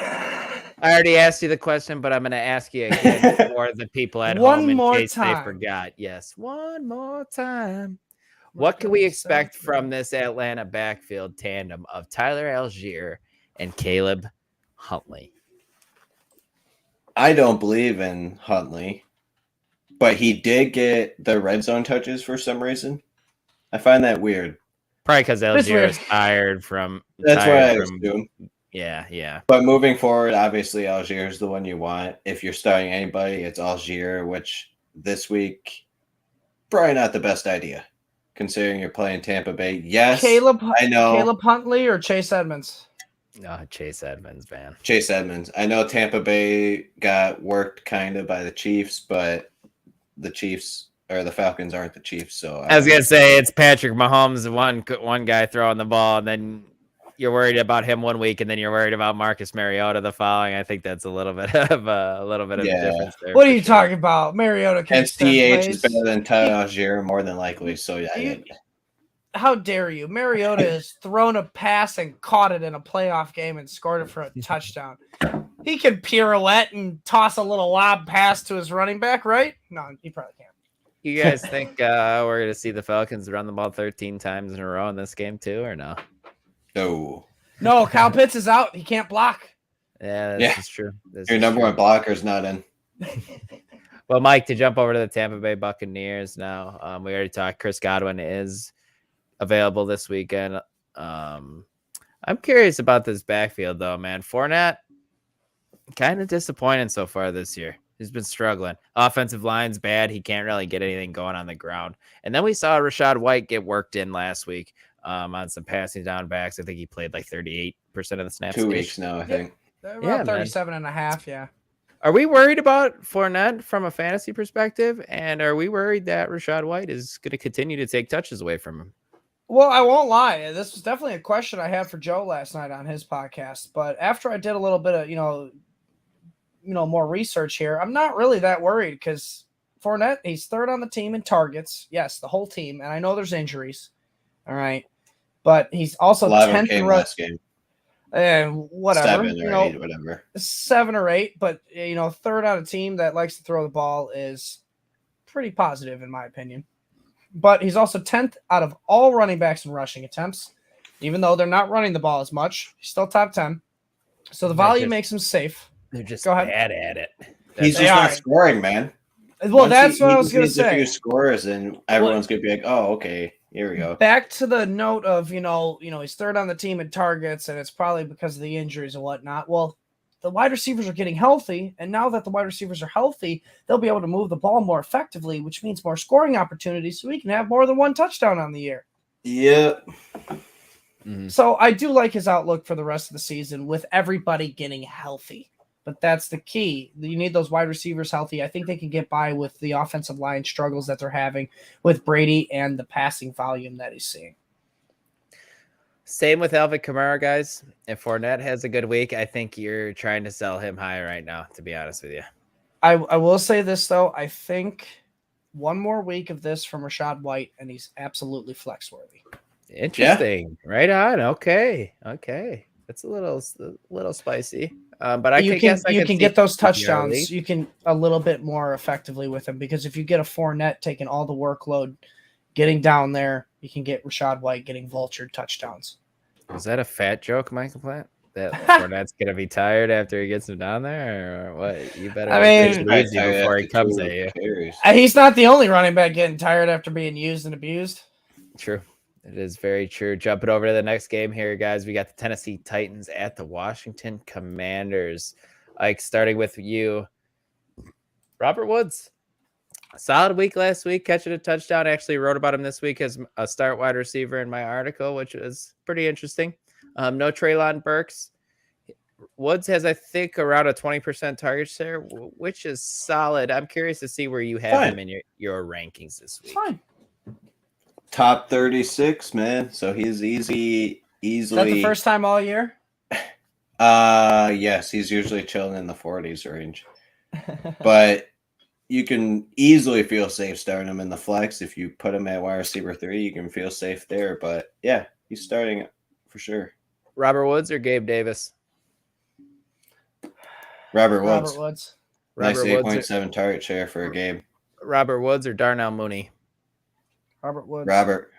I already asked you the question, but I'm going to ask you again for the people at home in case they forgot. Yes, one more time. What can we expect from this Atlanta backfield tandem of Tyler Algier and Caleb Huntley? I don't believe in Huntley, but he did get the red zone touches for some reason. I find that weird. Probably because Algier is tired from. That's what I assume. Yeah. But moving forward, obviously Algier is the one you want. If you're starting anybody, it's Algier, which this week probably not the best idea, considering you're playing Tampa Bay. Yes, I know. Caleb Huntley or Chase Edmonds? No, Chase Edmonds, man. Chase Edmonds. I know Tampa Bay got worked kind of by the Chiefs, but the Chiefs or the Falcons aren't the Chiefs. So I was gonna say it's Patrick Mahomes, one guy throwing the ball, and then you're worried about him one week, and then you're worried about Marcus Mariota the following. I think that's a little bit of a difference there. What are you talking about? Mariota can STH is better than Tyler Algier, more than likely. So yeah. How dare you? Mariota has thrown a pass and caught it in a playoff game and scored it for a touchdown. He can pirouette and toss a little lob pass to his running back, right? No, he probably can't. You guys think we're going to see the Falcons run the ball 13 times in a row in this game too, or no? No, Kyle Pitts is out. He can't block. Yeah, this is true. Your number one blocker's not in. Well, Mike, to jump over to the Tampa Bay Buccaneers now, we already talked. Chris Godwin is available this weekend. I'm curious about this backfield, though, man. Fournette, kind of disappointing so far this year. He's been struggling. Offensive line's bad. He can't really get anything going on the ground. And then we saw Rachaad White get worked in last week on some passing down backs. I think he played like 38% of the snaps. 2 weeks now, I think. About 37.5, yeah. Are we worried about Fournette from a fantasy perspective? And are we worried that Rachaad White is going to continue to take touches away from him? Well, I won't lie. This was definitely a question I had for Joe last night on his podcast. But after I did a little bit of, more research here, I'm not really that worried because Fournette, he's third on the team in targets. Yes, the whole team. And I know there's injuries. All right. But he's also 10th in last game. And whatever. 7 or 8, whatever. 7 or 8. But, third on a team that likes to throw the ball is pretty positive in my opinion. But he's also 10th out of all running backs in rushing attempts. Even though they're not running the ball as much, he's still top 10. So the volume makes him safe. They're just bad at it. He's just not scoring, man. Well, that's what I was going to say. A few scores, and everyone's going to be like, oh, okay, here we go. Back to the note of, he's third on the team in targets, and it's probably because of the injuries and whatnot. Well, the wide receivers are getting healthy, and now that the wide receivers are healthy, they'll be able to move the ball more effectively, which means more scoring opportunities, so we can have more than one touchdown on the year. Yeah. Mm-hmm. So I do like his outlook for the rest of the season with everybody getting healthy. But that's the key. You need those wide receivers healthy. I think they can get by with the offensive line struggles that they're having with Brady and the passing volume that he's seeing. Same with Alvin Kamara, guys. If Fournette has a good week, I think you're trying to sell him high right now, to be honest with you. I will say this, though. I think one more week of this from Rachaad White, and he's absolutely flex worthy. Interesting. Yeah. Right on. Okay. That's a little spicy. But I can get those touchdowns. You can a little bit more effectively with him, because if you get a Fournette taking all the workload, getting down there, you can get Rachaad White getting vultured touchdowns. Is that a fat joke, Michael Plant? That Fournette's gonna be tired after he gets him down there, or what? You better before he comes at you. He's not the only running back getting tired after being used and abused. True. It is very true. Jumping over to the next game here, guys. We got the Tennessee Titans at the Washington Commanders. Ike, starting with you. Robert Woods. Solid week last week, catching a touchdown. Actually wrote about him this week as a start wide receiver in my article, which was pretty interesting. No Treylon Burks. Woods has, I think, around a 20% target share, which is solid. I'm curious to see where you have him in your rankings this week. Fine. Top 36, man. So he's easily. Is that the first time all year? Yes, he's usually chilling in the 40s range. But you can easily feel safe starting him in the flex. If you put him at wide receiver 3, you can feel safe there. But yeah, he's starting for sure. Robert Woods or Gabe Davis? Robert Woods. Nice 8.7 target share for a game. Robert Woods or Darnell Mooney? Robert Woods. Robert.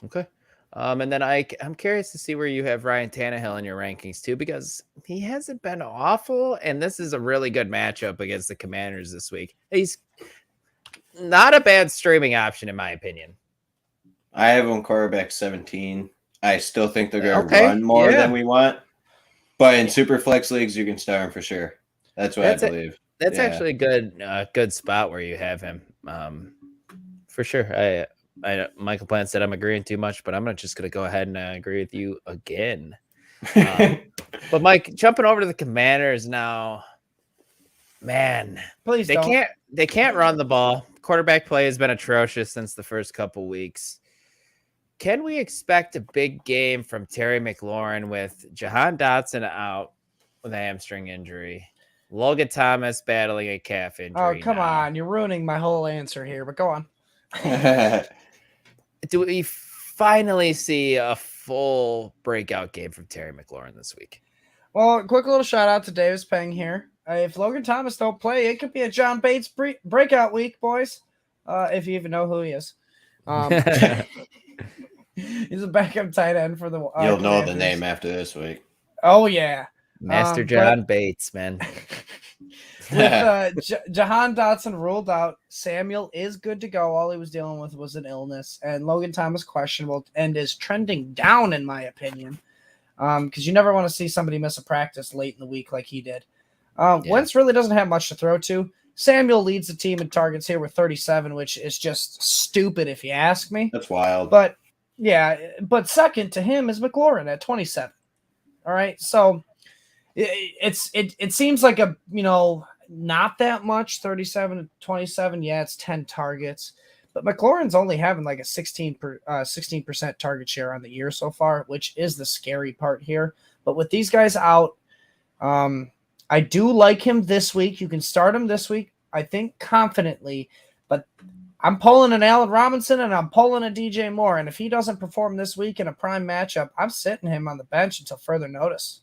Okay. And then I'm curious to see where you have Ryan Tannehill in your rankings too, because he hasn't been awful, and this is a really good matchup against the Commanders this week. He's not a bad streaming option in my opinion. I have him quarterback 17. I still think they're going to run more than we want. But in super flex leagues, you can start him for sure. That's what I believe. That's actually a good spot where you have him. For sure. Michael Plant said I'm agreeing too much, but I'm just going to go ahead and agree with you again. But Mike, jumping over to the Commanders now, man, please they can't run the ball. Quarterback play has been atrocious since the first couple weeks. Can we expect a big game from Terry McLaurin with Jahan Dotson out with a hamstring injury? Logan Thomas battling a calf injury. Oh, come on. You're ruining my whole answer here, but go on. Do we finally see a full breakout game from Terry McLaurin this week? Well, quick little shout out to Davis Peng here. If Logan Thomas don't play, it could be a John Bates breakout week, boys. If you even know who he is. He's a backup tight end for the. You'll know the name after this week. Oh yeah, Master John Bates, man. With Jahan Dotson ruled out, Samuel is good to go. All he was dealing with was an illness, and Logan Thomas questionable and is trending down in my opinion. Because you never want to see somebody miss a practice late in the week like he did. Wentz really doesn't have much to throw to. Samuel leads the team in targets here with 37, which is just stupid if you ask me. That's wild. But second to him is McLaurin at 27. All right, so it seems like a not that much, 37 to 27. Yeah, it's 10 targets, but McLaurin's only having like a 16% target share on the year so far, which is the scary part here. But with these guys out, I do like him this week. You can start him this week, I think, confidently, but I'm pulling an Allen Robinson and I'm pulling a DJ Moore. And if he doesn't perform this week in a prime matchup, I'm sitting him on the bench until further notice.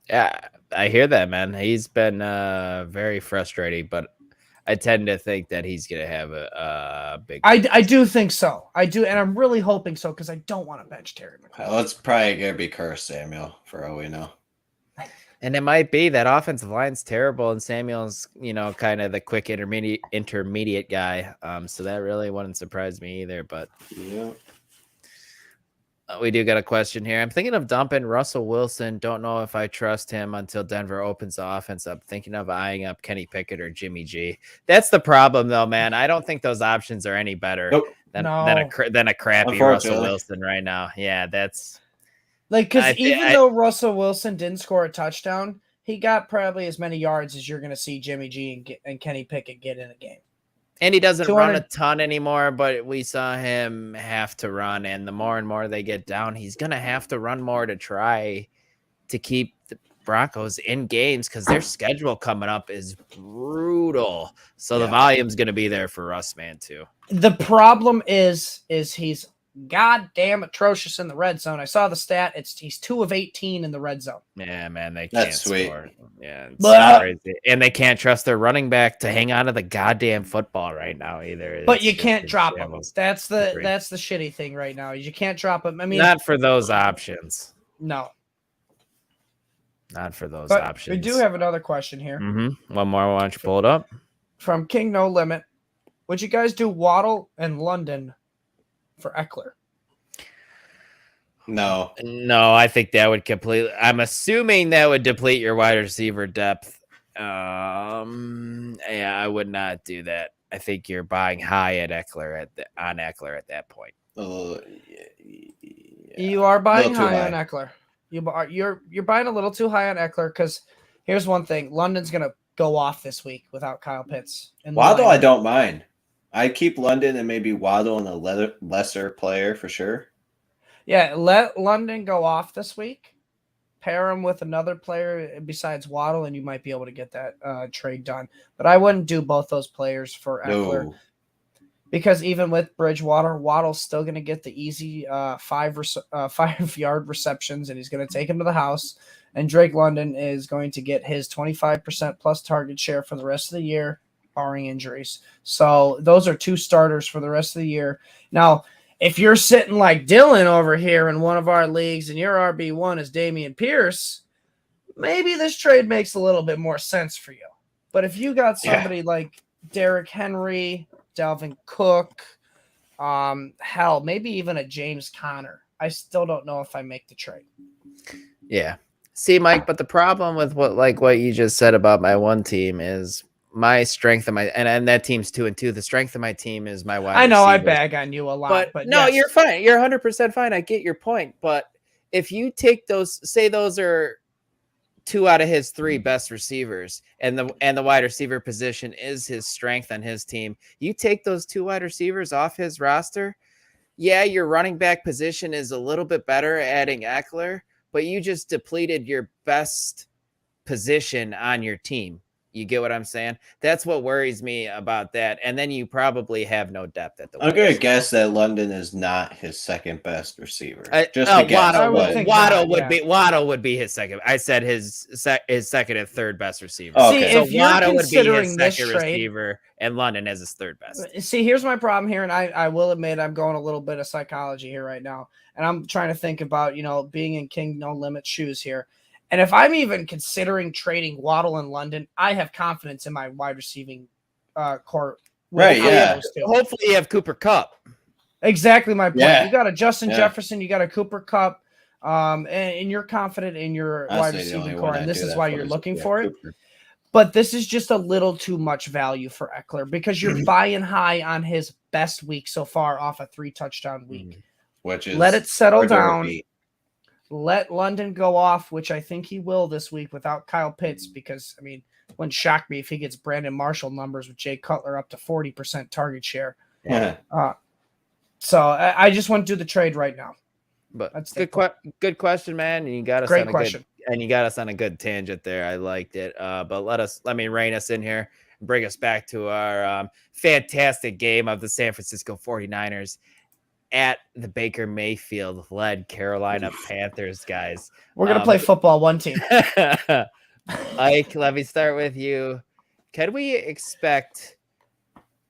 Yeah, I hear that, man. He's been very frustrating, but I tend to think that he's going to have a big. I do think so. I do. And I'm really hoping so because I don't want to bench Terry McLaurin. Well, it's probably going to be Curse Samuel for all we know. And it might be that offensive line's terrible, and Samuel's, kind of the quick intermediate guy. So that really wouldn't surprise me either. But yeah, we do got a question here. I'm thinking of dumping Russell Wilson. Don't know if I trust him until Denver opens the offense up. Thinking of eyeing up Kenny Pickett or Jimmy G. That's the problem, though, man. I don't think those options are any better than a crappy Russell Wilson right now. Yeah, that's. Because even though Russell Wilson didn't score a touchdown, he got probably as many yards as you're going to see Jimmy G and Kenny Pickett get in a game. And he doesn't run a ton anymore, but we saw him have to run. And the more and more they get down, he's going to have to run more to try to keep Broncos in games because their schedule coming up is brutal. So the volume's going to be there for Russ, man, too. The problem is he's goddamn atrocious in the red zone. I saw the stat. He's 2 of 18 in the red zone. Yeah, man, they can't score. Yeah, it's crazy. And they can't trust their running back to hang on to the goddamn football right now either. But you can't drop him. That's the shitty thing right now. You can't drop him. I mean, not for those options. No. Not for those options. We do have another question here. Mm-hmm. One more. Why don't you pull it up? From King No Limit. Would you guys do Waddle and London for Eckler? No, I think that would I'm assuming that would deplete your wide receiver depth. Yeah, I would not do that. I think you're buying high at Eckler on Eckler at that point. You are buying high on Eckler. You're buying a little too high on Eckler because here's one thing: London's gonna go off this week without Kyle Pitts. Waddle, I don't mind. I keep London and maybe Waddle and a lesser player for sure. Yeah, let London go off this week. Pair him with another player besides Waddle, and you might be able to get that trade done. But I wouldn't do both those players for Eckler. Because even with Bridgewater, Waddle's still going to get the easy 5-yard receptions, and he's going to take him to the house. And Drake London is going to get his 25% plus target share for the rest of the year, barring injuries. So those are 2 starters for the rest of the year. Now, if you're sitting like Dylan over here in one of our leagues and your RB1 is Dameon Pierce, maybe this trade makes a little bit more sense for you. But if you got somebody like Derrick Henry, Dalvin Cook, maybe even a James Conner, I still don't know if I make the trade. Yeah. See, Mike, but the problem with what you just said about my one team is my strength of and that team's 2-2. The strength of my team is my wide. I know receivers. I bag on you a lot, but no, yes. You're fine. You're 100% fine. I get your point, but if you take those are 2 out of his 3 best receivers, and the wide receiver position is his strength on his team, you take those 2 wide receivers off his roster. Yeah, your running back position is a little bit better adding Eckler, but you just depleted your best position on your team. You get what I'm saying? That's what worries me about that. And then you probably have no depth at the I'm going to guess that London is not his second best receiver. Waddle would be his second. I said his second and third best receiver. Oh, okay. So Waddle would be his second receiver and London as his third best. See, here's my problem here. And I will admit I'm going a little bit of psychology here right now. And I'm trying to think about, being in King No Limit shoes here. And if I'm even considering trading Waddle in London, I have confidence in my wide receiving core. Right, yeah. Hopefully you have Cooper Kupp. Exactly my point. Yeah. You got a Justin Jefferson, you got a Cooper Kupp, and you're confident in your wide receiving core, and this is why you're looking for it. Cooper. But this is just a little too much value for Eckler because you're buying high on his best week so far off a 3-touchdown week. Which is let it settle down. Let London go off, which I think he will this week without Kyle Pitts, because, it wouldn't shock me if he gets Brandon Marshall numbers with Jay Cutler up to 40% target share. Yeah. So I just want to do the trade right now. But that's good question, man. And you got us great question. You got us on a good tangent there. I liked it. But let me rein us in here and bring us back to our fantastic game of the San Francisco 49ers. At the Baker Mayfield led Carolina Panthers, guys. We're going to play football, one team. Ike, let me start with you. Can we expect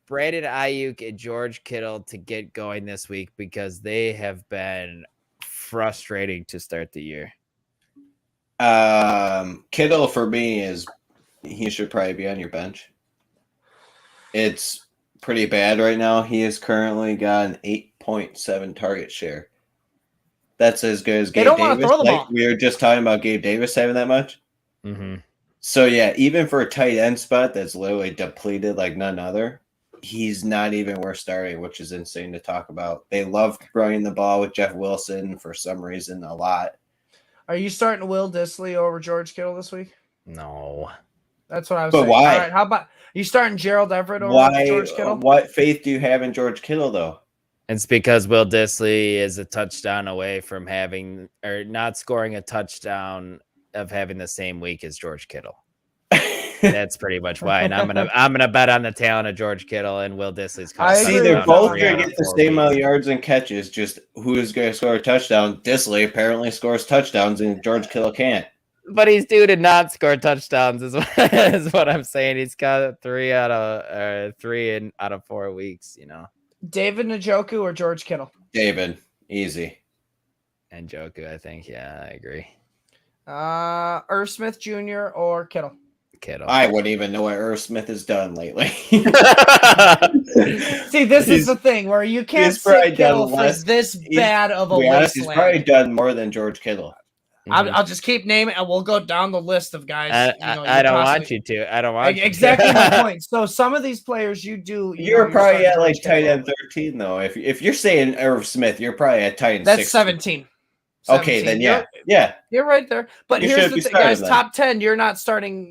Brandon Ayuk and George Kittle to get going this week? Because they have been frustrating to start the year. Kittle, for me, he should probably be on your bench. It's pretty bad right now. He has currently got an 8.7 target share. That's as good as Gabe Davis. Like we were just talking about Gabe Davis having that much. Mm-hmm. So yeah, even for a tight end spot that's literally depleted like none other, he's not even worth starting, which is insane to talk about. They love running the ball with Jeff Wilson for some reason a lot. Are you starting Will Dissly over George Kittle this week? No. That's what I was saying. But why? All right, how about you starting Gerald Everett over George Kittle? What faith do you have in George Kittle, though? It's because Will Dissly is a touchdown away from not scoring a touchdown of having the same week as George Kittle. That's pretty much why. And I'm gonna bet on the talent of George Kittle and Will Dissly's. See, they're both going to get the same amount of yards and catches. Just who is going to score a touchdown? Disley apparently scores touchdowns, and George Kittle can't. But he's due to not score touchdowns, is what I'm saying. He's got 3 out of 4 weeks. David Njoku or George Kittle? David, easy. And Njoku, I think. Yeah, I agree. Irv Smith Jr. or Kittle? Kittle. I wouldn't even know what Irv Smith has done lately. See, this is the thing where you can't sit Kittle for this bad of a wasteland. He's probably done more than George Kittle. I'll just keep naming, and we'll go down the list of guys. I don't want you to. I don't want exactly my point. So some of these players you do. You're probably at like tight end 13 though. If you're saying Irv Smith, you're probably at tight end. That's 17. Okay, then yeah, you're right there. But here's the thing, guys: top 10, you're not starting.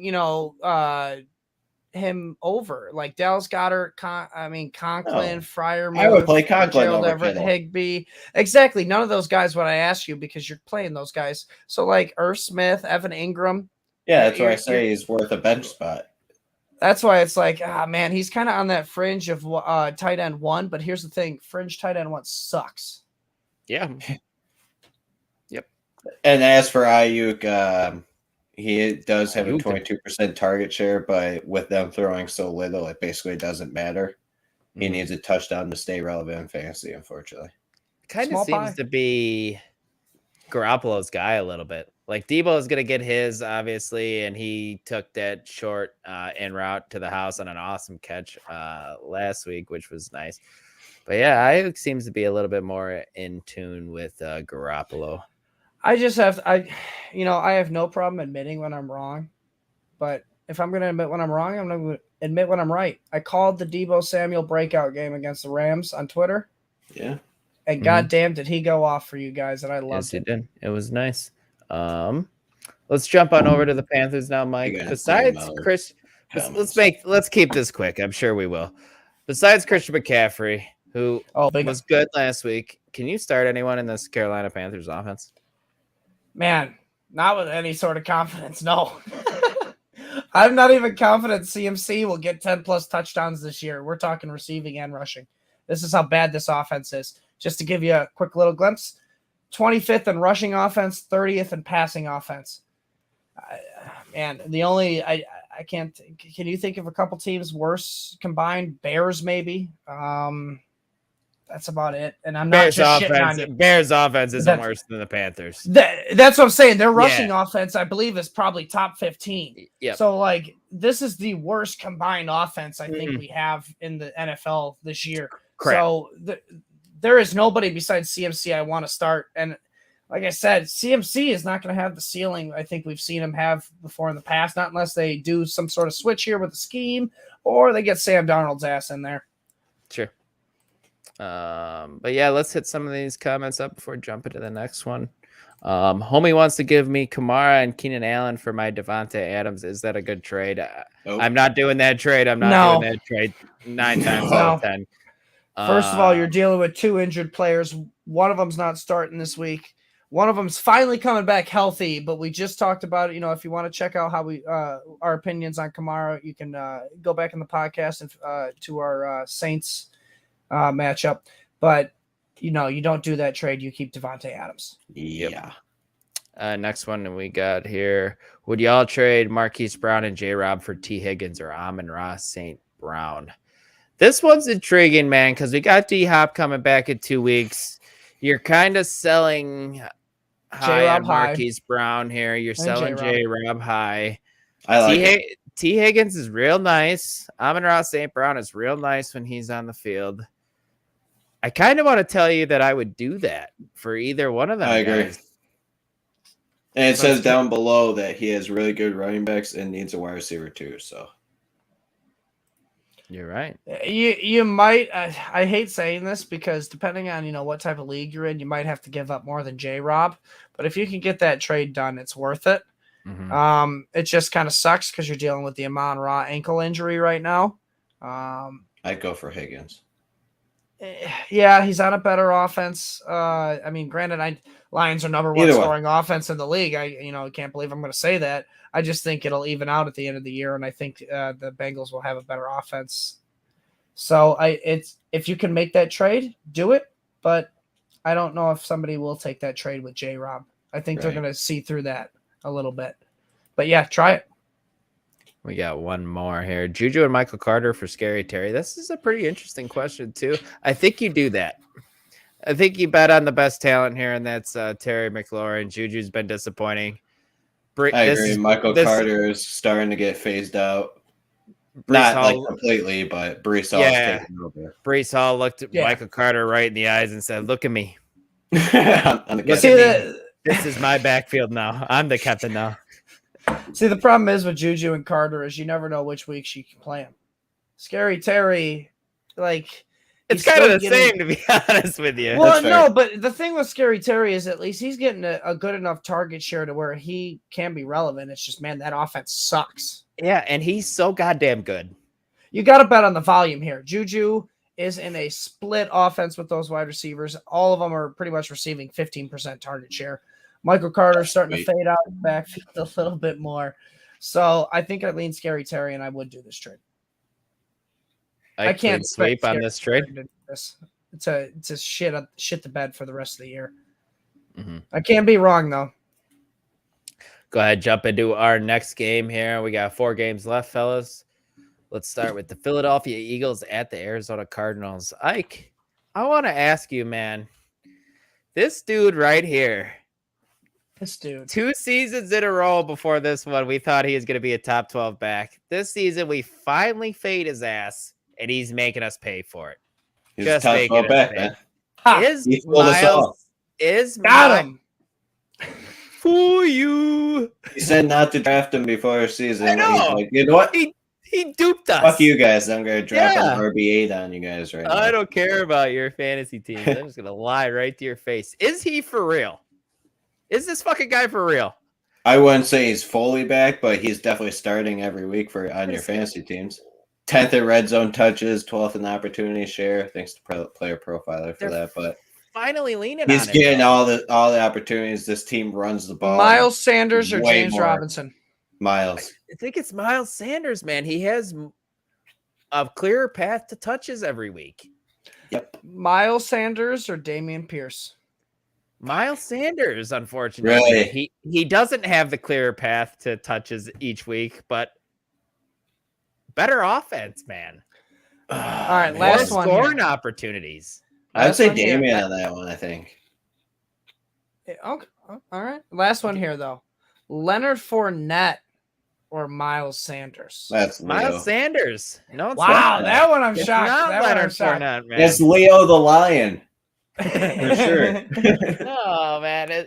Him over like Dallas Goedert. Conklin, Freiermuth. I would play Conklin Gerald over Everett, Kittle. Higbee. Exactly. None of those guys would I ask you because you're playing those guys. So like Irv Smith, Evan Ingram. Yeah, that's why I say he's worth a bench spot. That's why it's like, man, he's kind of on that fringe of tight end 1. But here's the thing: fringe tight end 1 sucks. Yeah. And as for Ayuk, he does have a 22% target share, but with them throwing so little, it basically doesn't matter. He needs a touchdown to stay relevant in fantasy, unfortunately. Kind of seems to be Garoppolo's guy a little bit. Like Debo is going to get his, obviously, and he took that short en route to the house on an awesome catch last week, which was nice. But yeah, Ayuk seems to be a little bit more in tune with Garoppolo. I have no problem admitting when I'm wrong, but if I'm going to admit when I'm wrong, I'm going to admit when I'm right. I called the Deebo Samuel breakout game against the Rams on Twitter. Yeah. And goddamn, did he go off for you guys, and I loved it. He did. It was nice. Let's jump on over to the Panthers now, Mike. Besides Chris, let's keep this quick. I'm sure we will. Besides Christian McCaffrey, who was good last week, can you start anyone in this Carolina Panthers offense? Man, not with any sort of confidence, no. I'm not even confident CMC will get 10-plus touchdowns this year. We're talking receiving and rushing. This is how bad this offense is. Just to give you a quick little glimpse, 25th in rushing offense, 30th in passing offense. Man, I can't – can you think of a couple teams worse combined? Bears maybe. That's about it. And I'm not just shitting on you. Bears offense isn't worse than the Panthers. That's what I'm saying. Their rushing offense, I believe, is probably top 15. Yeah. So, this is the worst combined offense I think we have in the NFL this year. Correct. So, there is nobody besides CMC I want to start. And like I said, CMC is not going to have the ceiling I think we've seen him have before in the past, not unless they do some sort of switch here with the scheme or they get Sam Darnold's ass in there. Sure. But yeah, let's hit some of these comments up before jumping to the next one. Homie wants to give me Kamara and Keenan Allen for my Devontae Adams. Is that a good trade? I'm not doing that trade. I'm not doing that trade 9 times out of 10. First of all, you're dealing with 2 injured players. One of them's not starting this week. One of them's finally coming back healthy, but we just talked about it. If you want to check out how we our opinions on Kamara, you can go back in the podcast and to our Saints matchup, but you don't do that trade. You keep Devontae Adams. Yeah. Next one we got here. Would y'all trade Marquise Brown and J-Rob for T. Higgins or Amon-Ra St. Brown? This one's intriguing, man, because we got D-Hop coming back in 2 weeks. You're kind of selling high on Marquise Brown here. You're selling J-Rob high. I like it. T. Higgins is real nice. Amon-Ra St. Brown is real nice when he's on the field. I kind of want to tell you that I would do that for either one of them. I agree. And it says down below that he has really good running backs and needs a wide receiver too. So you're right. You might. I hate saying this because depending on what type of league you're in, you might have to give up more than J-Rob. But if you can get that trade done, it's worth it. Mm-hmm. It just kind of sucks because you're dealing with the Amon-Ra ankle injury right now. I'd go for Higgins. Yeah, he's on a better offense. I mean, granted, Lions are number one scoring offense in the league. I can't believe I'm going to say that. I just think it'll even out at the end of the year, and I think the Bengals will have a better offense. So if you can make that trade, do it. But I don't know if somebody will take that trade with J-Rob. I think they're going to see through that a little bit. But yeah, try it. We got one more here. Juju and Michael Carter for Scary Terry. This is a pretty interesting question, too. I think you do that. I think you bet on the best talent here, and that's Terry McLaurin. Juju's been disappointing. I agree. Michael Carter is starting to get phased out. Not like completely, but Breece Hall is taking over. Breece Hall looked at Michael Carter right in the eyes and said, "Look at me. Look at me. This is my backfield now. I'm the captain now." See, the problem is with Juju and Carter is you never know which weeks you can play him. Scary Terry, it's kind of the same, to be honest with you. Well, no, but the thing with Scary Terry is at least he's getting a good enough target share to where he can be relevant. It's just, man, that offense sucks. Yeah, and he's so goddamn good. You got to bet on the volume here. Juju is in a split offense with those wide receivers. All of them are pretty much receiving 15% target share. Michael Carter starting to fade out the backfield a little bit more. So I think I lean Scary Terry, and I would do this trade. I can't sleep on this trade. It's a shit the bed for the rest of the year. Mm-hmm. I can't be wrong, though. Go ahead, jump into our next game here. We got 4 games left, fellas. Let's start with the Philadelphia Eagles at the Arizona Cardinals. Ike, I want to ask you, man, this dude right here. This dude. 2 seasons in a row before this one, we thought he was going to be a top 12 back. This season, we finally fade his ass, and he's making us pay for it. He's just a top 12 back, man. Got him. For you. He said not to draft him before his season. I know. He's like, you know what? He duped us. Fuck you guys. I'm going to drop an RB8 on you guys right now. I don't care about your fantasy teams. I'm just going to lie right to your face. Is he for real? Is this fucking guy for real? I wouldn't say he's fully back, but he's definitely starting every week on your fantasy teams. 10th in red zone touches, 12th in opportunity share. Thanks to Player Profiler for that. But finally leaning he's getting all the opportunities. This team runs the ball. Miles Sanders or James Robinson? Miles. I think it's Miles Sanders, man. He has a clearer path to touches every week. Yep. Miles Sanders or Dameon Pierce? Miles Sanders, unfortunately. Really? He doesn't have the clearer path to touches each week, but better offense, man. All right, last one. Scoring opportunities. I'd say Dameon on that one, I think. Okay. All right. Last one here, though. Leonard Fournette or Miles Sanders? That's Leo. Miles Sanders. No, it's wow, not. that one I'm it's shocked. Not that Leonard Fournette, man. It's Leo the Lion. For sure. Oh, man.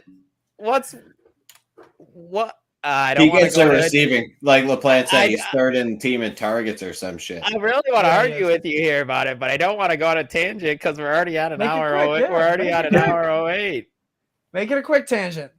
I don't he gets a go receiving, like LaPlante said, he's third in team in targets or some shit. I really want to argue with you here about it, but I don't want to go on a tangent because we're already on an hour. We're already on an hour 08. Make it a quick tangent.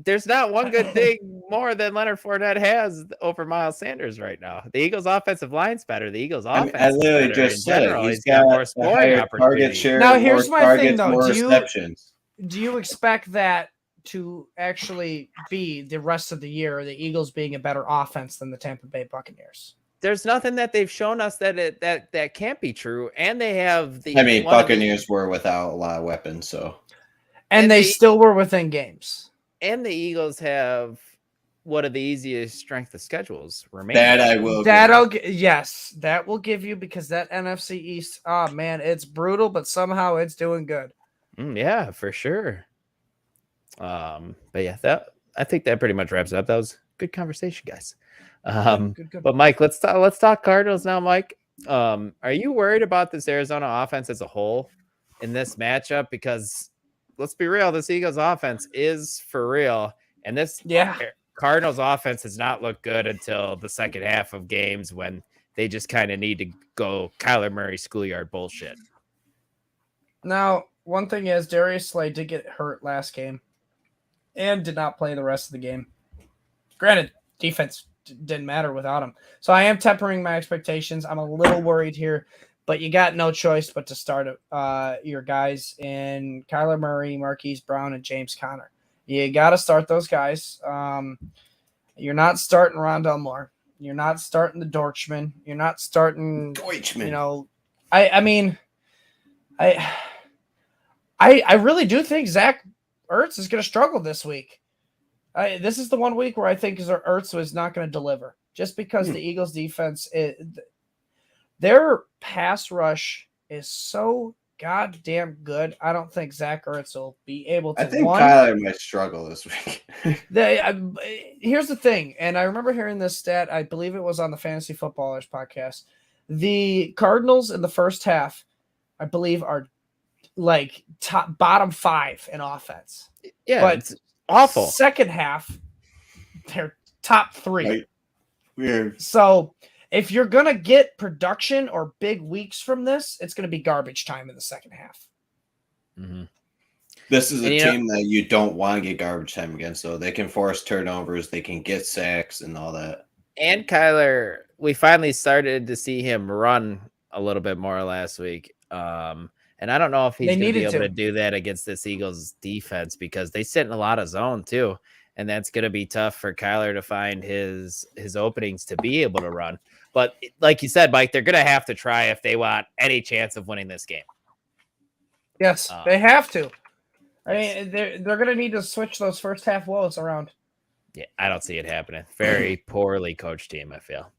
There's not one good thing more than Leonard Fournette has over Miles Sanders right now. The Eagles' offensive line's better. The Eagles' offense. I literally just said it. He's got more scoring target share. Now, here's my thing, though. Receptions. Do you expect that to actually be the rest of the year, the Eagles being a better offense than the Tampa Bay Buccaneers? There's nothing that they've shown us that can't be true, and they have the. Buccaneers were without a lot of weapons, so. And they still were within games. And the Eagles have one of the easiest strength of schedules remaining. That I will. Yes, that will give you, because that NFC East. Oh man, it's brutal, but somehow it's doing good. Yeah, for sure. But yeah, I think that pretty much wraps it up. That was a good conversation, guys. Good. But Mike, let's talk Cardinals now, Mike. Are you worried about this Arizona offense as a whole in this matchup? Because let's be real, this Eagles offense is for real, and this Cardinals offense has not looked good until the second half of games when they just kind of need to go Kyler Murray schoolyard bullshit. Now, one thing is Darius Slay did get hurt last game and did not play the rest of the game. Granted, defense didn't matter without him. So I am tempering my expectations. I'm a little worried here, but you got no choice but to start your guys in Kyler Murray, Marquise Brown, and James Conner. You got to start those guys. You're not starting Rondell Moore. You're not starting the Dortchman. You're not starting Deutschman. You know, I mean, I really do think Zach Ertz is going to struggle this week. This is the one week where I think Ertz is not going to deliver, just because the Eagles' defense, their pass rush is so goddamn good. I don't think Zach Ertz will be able to. I think Kyler might struggle this week. Here's the thing, and I remember hearing this stat. I believe it was on the Fantasy Footballers podcast. The Cardinals in the first half, I believe, are like bottom 5 in offense. Yeah, but it's awful. Second half, they're top 3. Right. Weird. So if you're going to get production or big weeks from this, it's going to be garbage time in the second half. Mm-hmm. This is a team that you don't want to get garbage time against, so they can force turnovers, they can get sacks and all that. And Kyler, we finally started to see him run a little bit more last week. And I don't know if he's going to be able to do that against this Eagles defense, because they sit in a lot of zone too. And that's going to be tough for Kyler to find his openings to be able to run. But like you said, Mike, they're going to have to try if they want any chance of winning this game. Yes, they have to. I mean, they're going to need to switch those first half woes around. Yeah, I don't see it happening. Very poorly coached team, I feel.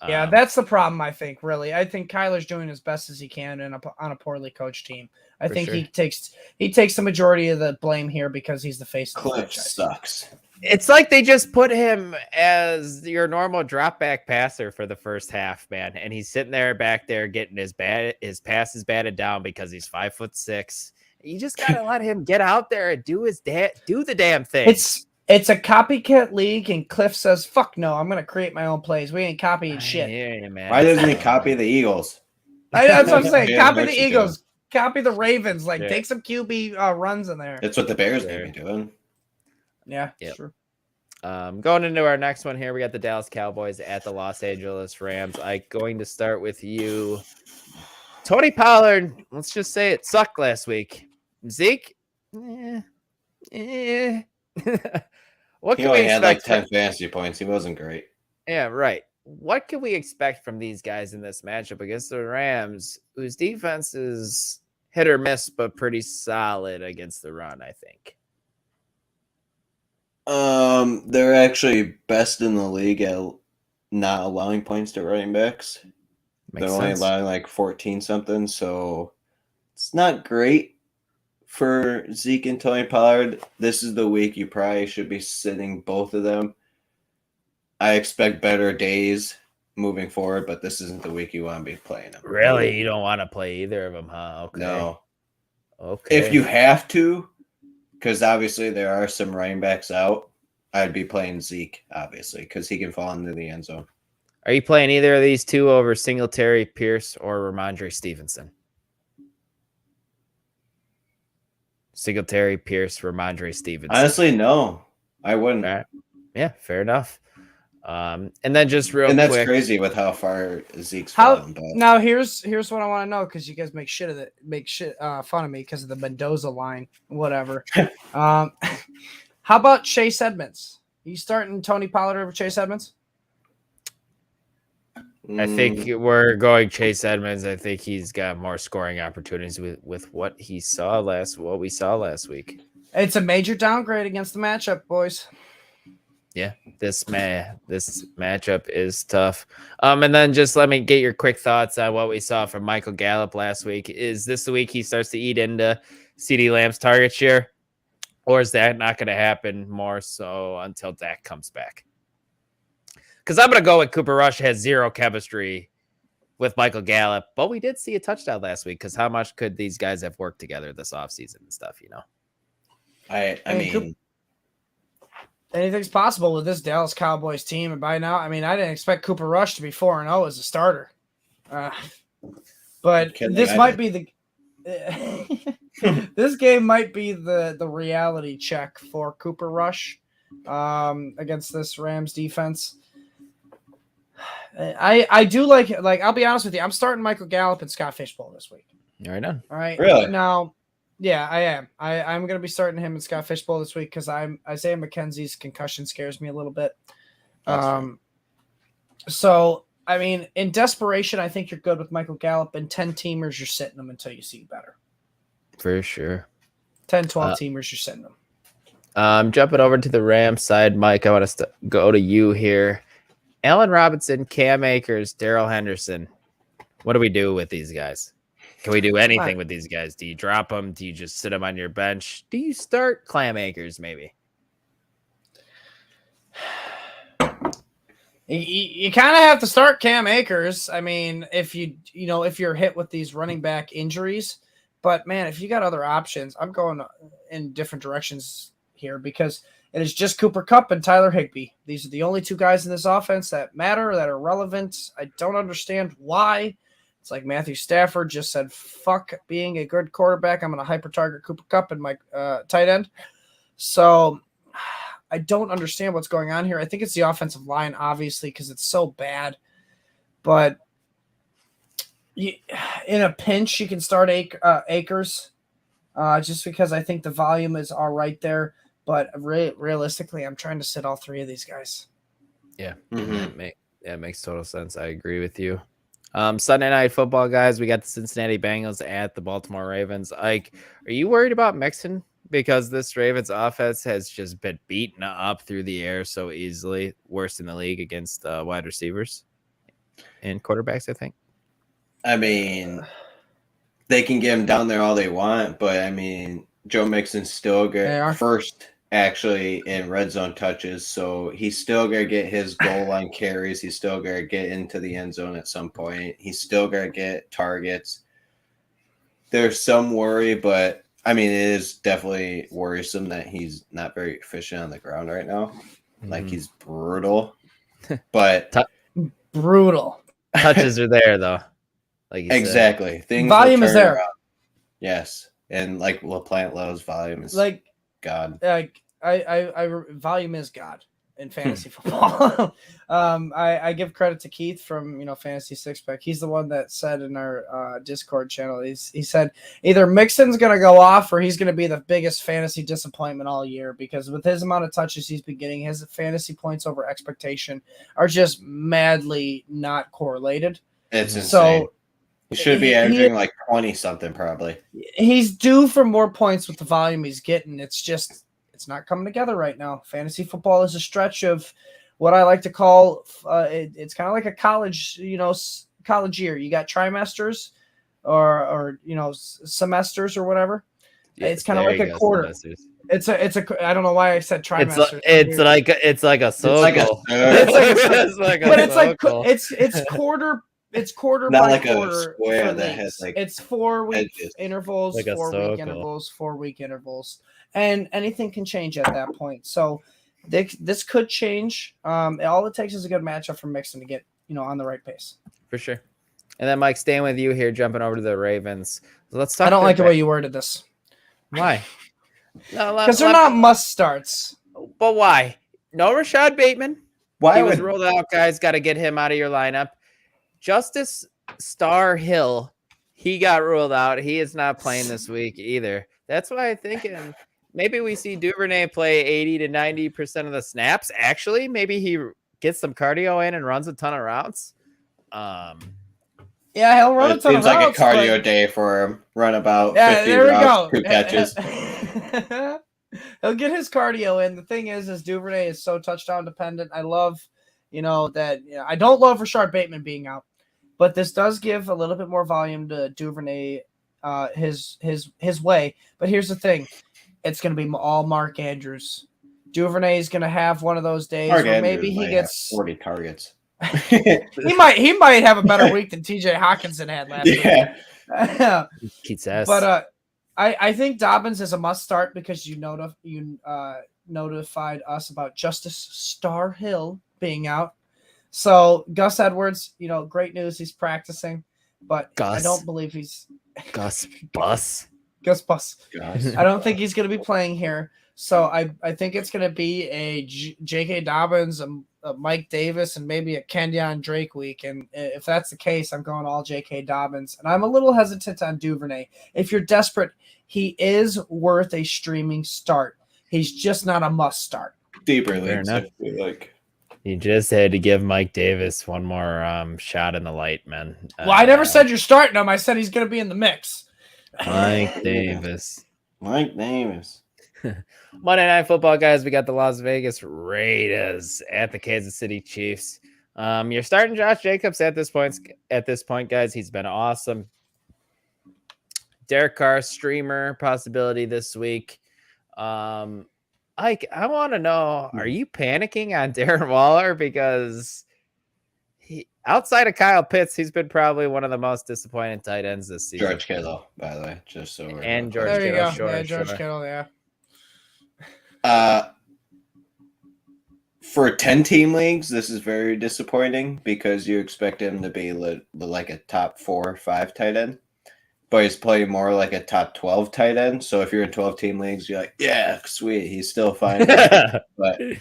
Yeah, that's the problem, I think, really. I think Kyler's doing as best as he can on a poorly coached team. I think he takes the majority of the blame here because he's the face of the franchise. Sucks. It's like they just put him as your normal drop back passer for the first half, man. And he's sitting there back there getting his passes batted down because he's 5'6". You just gotta let him get out there and do the damn thing. It's a copycat league, and Cliff says, "Fuck no, I'm gonna create my own plays. We ain't copying shit." You, man. Why doesn't he copy the Eagles? That's what I'm saying. Copy the Eagles. Copy the Ravens. Take some QB runs in there. That's what the Bears may be doing. Yeah, yep. True. Going into our next one here, we got the Dallas Cowboys at the Los Angeles Rams. I'm going to start with you. Tony Pollard, let's just say it sucked last week. Zeke, What he only had like 10 fantasy points. He wasn't great. Yeah, right. What can we expect from these guys in this matchup against the Rams, whose defense is hit or miss, but pretty solid against the run, I think? They're actually best in the league at not allowing points to running backs. They're only allowing like 14 something, so it's not great for Zeke and Tony Pollard. This is the week you probably should be sitting both of them. I expect better days moving forward, but this isn't the week you want to be playing them. Really? You don't want to play either of them, huh? Okay. No. Okay. If you have to, because obviously there are some running backs out, I'd be playing Zeke, obviously, because he can fall into the end zone. Are you playing either of these two over Singletary, Pierce, or Ramondre Stevenson? Singletary, Pierce, Ramondre Stevenson. Honestly, no. I wouldn't. Right. Yeah, fair enough. And then just real quick. And that's crazy with how far Zeke's fallen. But now here's what I want to know, because you guys make fun of me because of the Mendoza line, whatever. How about Chase Edmonds? You starting Tony Pollard over Chase Edmonds? I think we're going Chase Edmonds. I think he's got more scoring opportunities with what we saw last week. It's a major downgrade against the matchup, boys. Yeah, this matchup is tough. And then just let me get your quick thoughts on what we saw from Michael Gallup last week. Is this the week he starts to eat into CeeDee Lamb's target share, or is that not going to happen more so until Dak comes back? Because I'm going to go with Cooper Rush has zero chemistry with Michael Gallup, but we did see a touchdown last week, because how much could these guys have worked together this offseason and stuff, I mean, anything's possible with this Dallas Cowboys team, and by now, I didn't expect Cooper Rush to be 4-0 as a starter. But this might be this game might be the reality check for Cooper Rush against this Rams defense. I do like I'll be honest with you. I'm starting Michael Gallup and Scott Fishbowl this week. Right on. All right. Really? Now, yeah, I am. I'm going to be starting him and Scott Fishbowl this week because Isaiah McKenzie's concussion scares me a little bit. So I mean, in desperation, I think you're good with Michael Gallup, and 10 teamers, you're sitting them until you see better. For sure. 10, 12 teamers, you're sitting them. Jumping over to the Rams side, Mike, I want to go to you here. Allen Robinson, Cam Akers, Darrell Henderson. What do we do with these guys? Can we do anything with these guys? Do you drop them? Do you just sit them on your bench? Do you start Cam Akers maybe? You kind of have to start Cam Akers. I mean, if you're hit with these running back injuries, but man, if you got other options, I'm going in different directions here because it is just Cooper Kupp and Tyler Higbee. These are the only two guys in this offense that matter, that are relevant. I don't understand why. It's like Matthew Stafford just said, fuck being a good quarterback. I'm going to hyper-target Cooper Kupp and my tight end. So I don't understand what's going on here. I think it's the offensive line, obviously, because it's so bad. But in a pinch, you can start Akers just because I think the volume is all right there. But realistically, I'm trying to sit all three of these guys. Yeah, it makes total sense. I agree with you. Sunday night football, guys. We got the Cincinnati Bengals at the Baltimore Ravens. Ike, are you worried about Mixon? Because this Ravens offense has just been beaten up through the air so easily, worst in the league against wide receivers and quarterbacks, I think. I mean, they can get him down there all they want, but I mean, Joe Mixon's still good first, actually, in red zone touches, so he's still going to get his goal line carries. He's still going to get into the end zone at some point. He's still going to get targets. There's some worry, but I mean, it is definitely worrisome that he's not very efficient on the ground right now. Mm-hmm. Like, he's brutal. But brutal. Touches are there, though. Like exactly. Things volume is there. Around. Yes. And like LaPlante Lowe's volume is like God. Like I volume is God in fantasy football. I give credit to Keith from Fantasy Six Pack. He's the one that said in our Discord channel. He said either Mixon's gonna go off or he's gonna be the biggest fantasy disappointment all year because with his amount of touches he's been getting, his fantasy points over expectation are just madly not correlated. It's insane. So he should be averaging like 20 something probably. He's due for more points with the volume he's getting. It's not coming together right now. Fantasy football is a stretch of what I like to call it's kind of like a college year. You got trimesters or semesters or whatever. Yeah, it's kind of like a quarter. Semesters. It's a I don't know why I said trimester. It's like a circle. It's quarter. It's quarter not by like quarter. A square that has like it's 4 week intervals, like 4 week intervals, 4 week intervals, and anything can change at that point. So this could change. All it takes is a good matchup for Mixon to get on the right pace. For sure. And then Mike, staying with you here, jumping over to the Ravens. Let's talk. I don't like the way you worded this. Why? Because they're not must starts. But why? No Rashad Bateman. Why he was ruled out, guys. Got to get him out of your lineup. Justice Star Hill, he got ruled out. He is not playing this week either. That's why I'm thinking maybe we see Duvernay play 80 to 90% of the snaps. Actually, maybe he gets some cardio in and runs a ton of routes. Yeah, he'll run a ton of routes. Seems like a cardio day for him. Run about 50 routes, 2 catches. He'll get his cardio in. The thing is Duvernay is so touchdown dependent. I love, that I don't love Rashard Bateman being out, but this does give a little bit more volume to Duvernay, his way. But here's the thing: it's going to be all Mark Andrews. Duvernay is going to have one of those days where maybe he gets 40 targets. he might have a better week than TJ Hawkinson had last week. Keith's ass. But I think Dobbins is a must start because you notified us about Justice Star Hill being out. So Gus Edwards, great news. He's practicing, but Gus. I don't believe he's Gus Bus. I don't think he's going to be playing here. So I think it's going to be a J.K. Dobbins, a Mike Davis, and maybe a Kenyon Drake week. And if that's the case, I'm going all J.K. Dobbins. And I'm a little hesitant on Duvernay. If you're desperate, he is worth a streaming start. He's just not a must start. Deeper leagues, I feel like. You just had to give Mike Davis one more shot in the light, man. Well, I never said you're starting him. I said he's going to be in the mix. Mike Davis. Monday Night Football, guys. We got the Las Vegas Raiders at the Kansas City Chiefs. You're starting Josh Jacobs at this point, guys. He's been awesome. Derek Carr streamer possibility this week. Ike, I want to know, are you panicking on Darren Waller? Because outside of Kyle Pitts, he's been probably one of the most disappointing tight ends this season. George Kittle, by the way, just so we're and George there you Kittle. go. Sure, yeah, George sure. Kittle, yeah. For 10-team leagues, this is very disappointing because you expect him to be like a top 4 or 5 tight end, but he's playing more like a top 12 tight end. So if you're in 12-team leagues, you're like, yeah, sweet, he's still fine. But you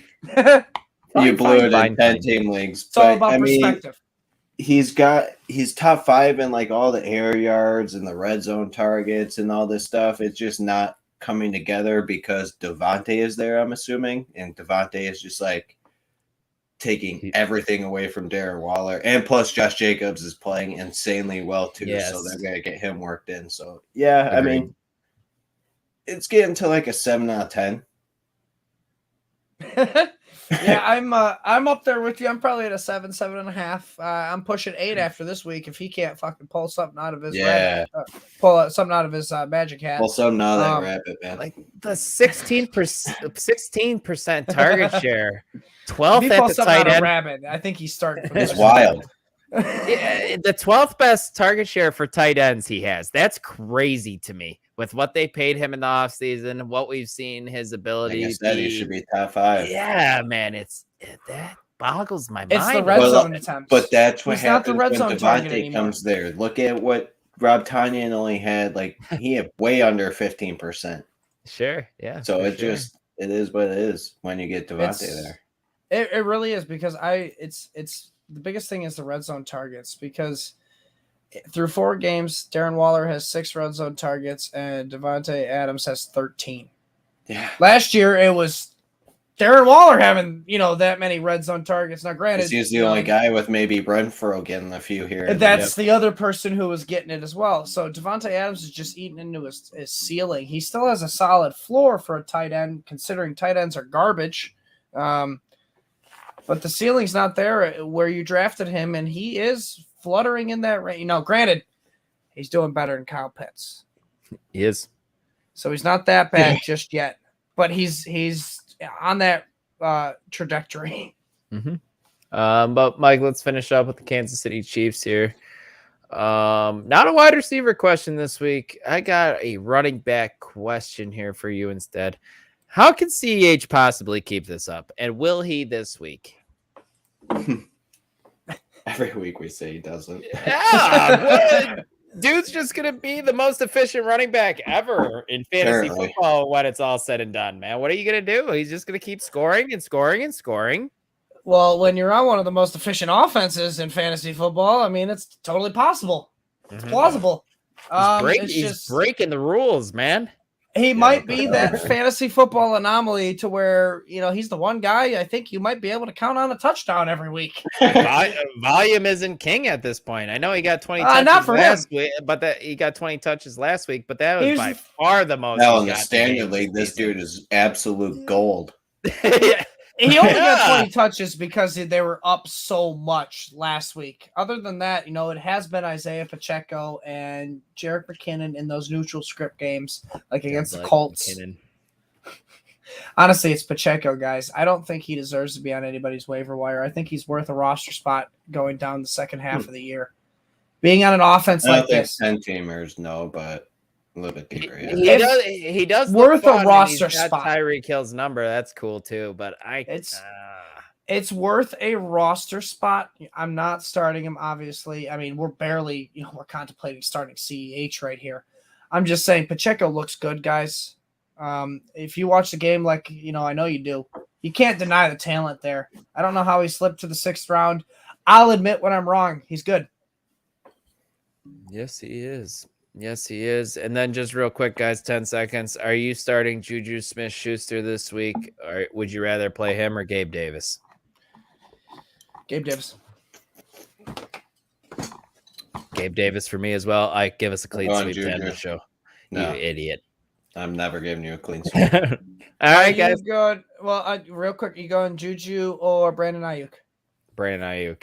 blew it in 10-team leagues. It's all about perspective. He's top 5 in like all the air yards and the red zone targets and all this stuff. It's just not coming together because Devontae is there, I'm assuming, and Devontae is just like taking everything away from Darren Waller, and plus Josh Jacobs is playing insanely well too, so they're gonna get him worked in. So yeah, agreed. I mean, it's getting to like a 7 out of 10. Yeah, I'm up there with you. I'm probably at a 7.5. I'm pushing 8 after this week if he can't fucking pull something out of his something out of his magic hat. Pull something out of that rabbit, man. Like the 16% target share, 12th at the tight end. Rabbit, I think he's starting. It's wild. Yeah, the 12th best target share for tight ends he has. That's crazy to me. With what they paid him in the offseason, what we've seen his ability. Like I said, he should be top 5. Yeah, man, that boggles my mind. It's the red zone attempts. But that's what happens not the red when zone Devontae comes there. Look at what Rob Tonyan only had. Like he had way under 15%. Sure, yeah. So it is what it is when you get Devontae there. It really is because it's the biggest thing is the red zone targets because through 4 games, Darren Waller has 6 red zone targets and Devontae Adams has 13. Yeah. Last year it was Darren Waller having, that many red zone targets. Now, granted, he's the only guy with maybe Renfro getting a few here. That's the other person who was getting it as well. So Devontae Adams is just eating into his ceiling. He still has a solid floor for a tight end, considering tight ends are garbage. But the ceiling's not there where you drafted him, and he is fluttering in that range. Granted, he's doing better than Kyle Pitts. He is. So he's not that bad just yet, but he's on that trajectory. Mm-hmm. But Mike, let's finish up with the Kansas City Chiefs here. Not a wide receiver question this week. I got a running back question here for you instead. How can CEH possibly keep this up? And will he this week? Every week we say he doesn't. Yeah, dude's just gonna be the most efficient running back ever in fantasy football when it's all said and done, man. What are you gonna do? He's just gonna keep scoring and scoring and scoring. Well, when you're on one of the most efficient offenses in fantasy football, I mean, it's totally possible. It's plausible. He's breaking the rules, man. He might be that fantasy football anomaly to where, he's the one guy I think you might be able to count on a touchdown every week. Volume isn't king at this point. I know he got 20 touches not for last week, but he got 20 touches last week, but that was by far the most. No, in the standard league, this dude is absolute gold. Yeah. He only got 20 touches because they were up so much last week. Other than that, it has been Isaiah Pacheco and Jerick McKinnon in those neutral script games, like against the Colts. McKinnon. Honestly, it's Pacheco, guys. I don't think he deserves to be on anybody's waiver wire. I think he's worth a roster spot going down the second half of the year. Being on an offense like this. 10-teamers, no, but a little bit deeper. Yeah. He does worth a roster spot. Tyreek Hill's number, that's cool too. But it's worth a roster spot. I'm not starting him, obviously. I mean, we're barely, we're contemplating starting CEH right here. I'm just saying Pacheco looks good, guys. If you watch the game like, I know you do, you can't deny the talent there. I don't know how he slipped to the 6th round. I'll admit when I'm wrong. He's good. Yes, he is. Yes, he is. And then just real quick, guys, 10 seconds. Are you starting Juju Smith-Schuster this week, or would you rather play him or Gabe Davis? Gabe Davis. Gabe Davis for me as well. Give us a clean sweep to end the show. No. You idiot. I'm never giving you a clean sweep. All right, guys. Real quick, you going Juju or Brandon Ayuk? Brandon Ayuk.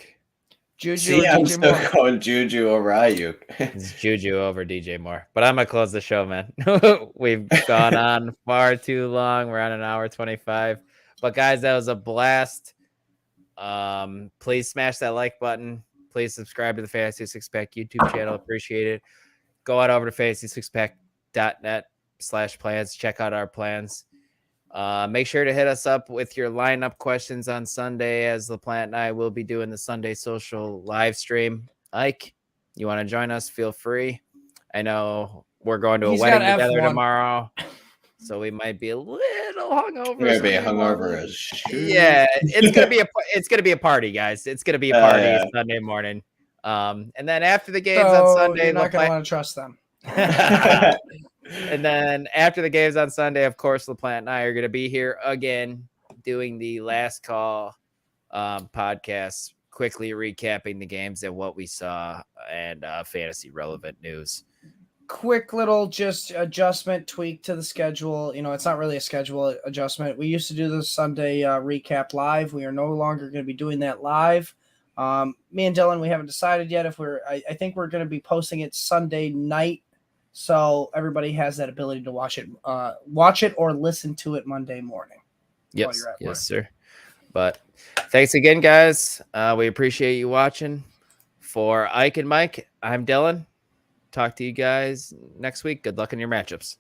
Juju. See, I'm still going Juju over Ayuk. It's Juju over DJ Moore. But I'm going to close the show, man. We've gone on far too long. We're on an hour 25. But, guys, that was a blast. Please smash that like button. Please subscribe to the Fantasy Six Pack YouTube channel. Appreciate it. Go on over to fantasysixpack.net/plans. Check out our plans. Make sure to hit us up with your lineup questions on Sunday, as LaPlante and I will be doing the Sunday social live stream. Ike, you want to join us? Feel free. I know we're going to a wedding together tomorrow, so we might be a little hungover. We're gonna be hungover as shit. Yeah, it's gonna be a party, guys. It's gonna be a party Sunday morning. And then after the games on Sunday, you're not gonna want to trust them. And then after the games on Sunday, of course, LaPlante and I are going to be here again doing the last call podcast, quickly recapping the games and what we saw and fantasy relevant news. Quick little just adjustment, tweak to the schedule. It's not really a schedule adjustment. We used to do the Sunday recap live. We are no longer going to be doing that live. Me and Dylan, we haven't decided yet if I think we're going to be posting it Sunday night. So everybody has that ability to watch it or listen to it Monday morning. Yes, sir. But thanks again, guys. We appreciate you watching. For Ike and Mike, I'm Dylan. Talk to you guys next week. Good luck in your matchups.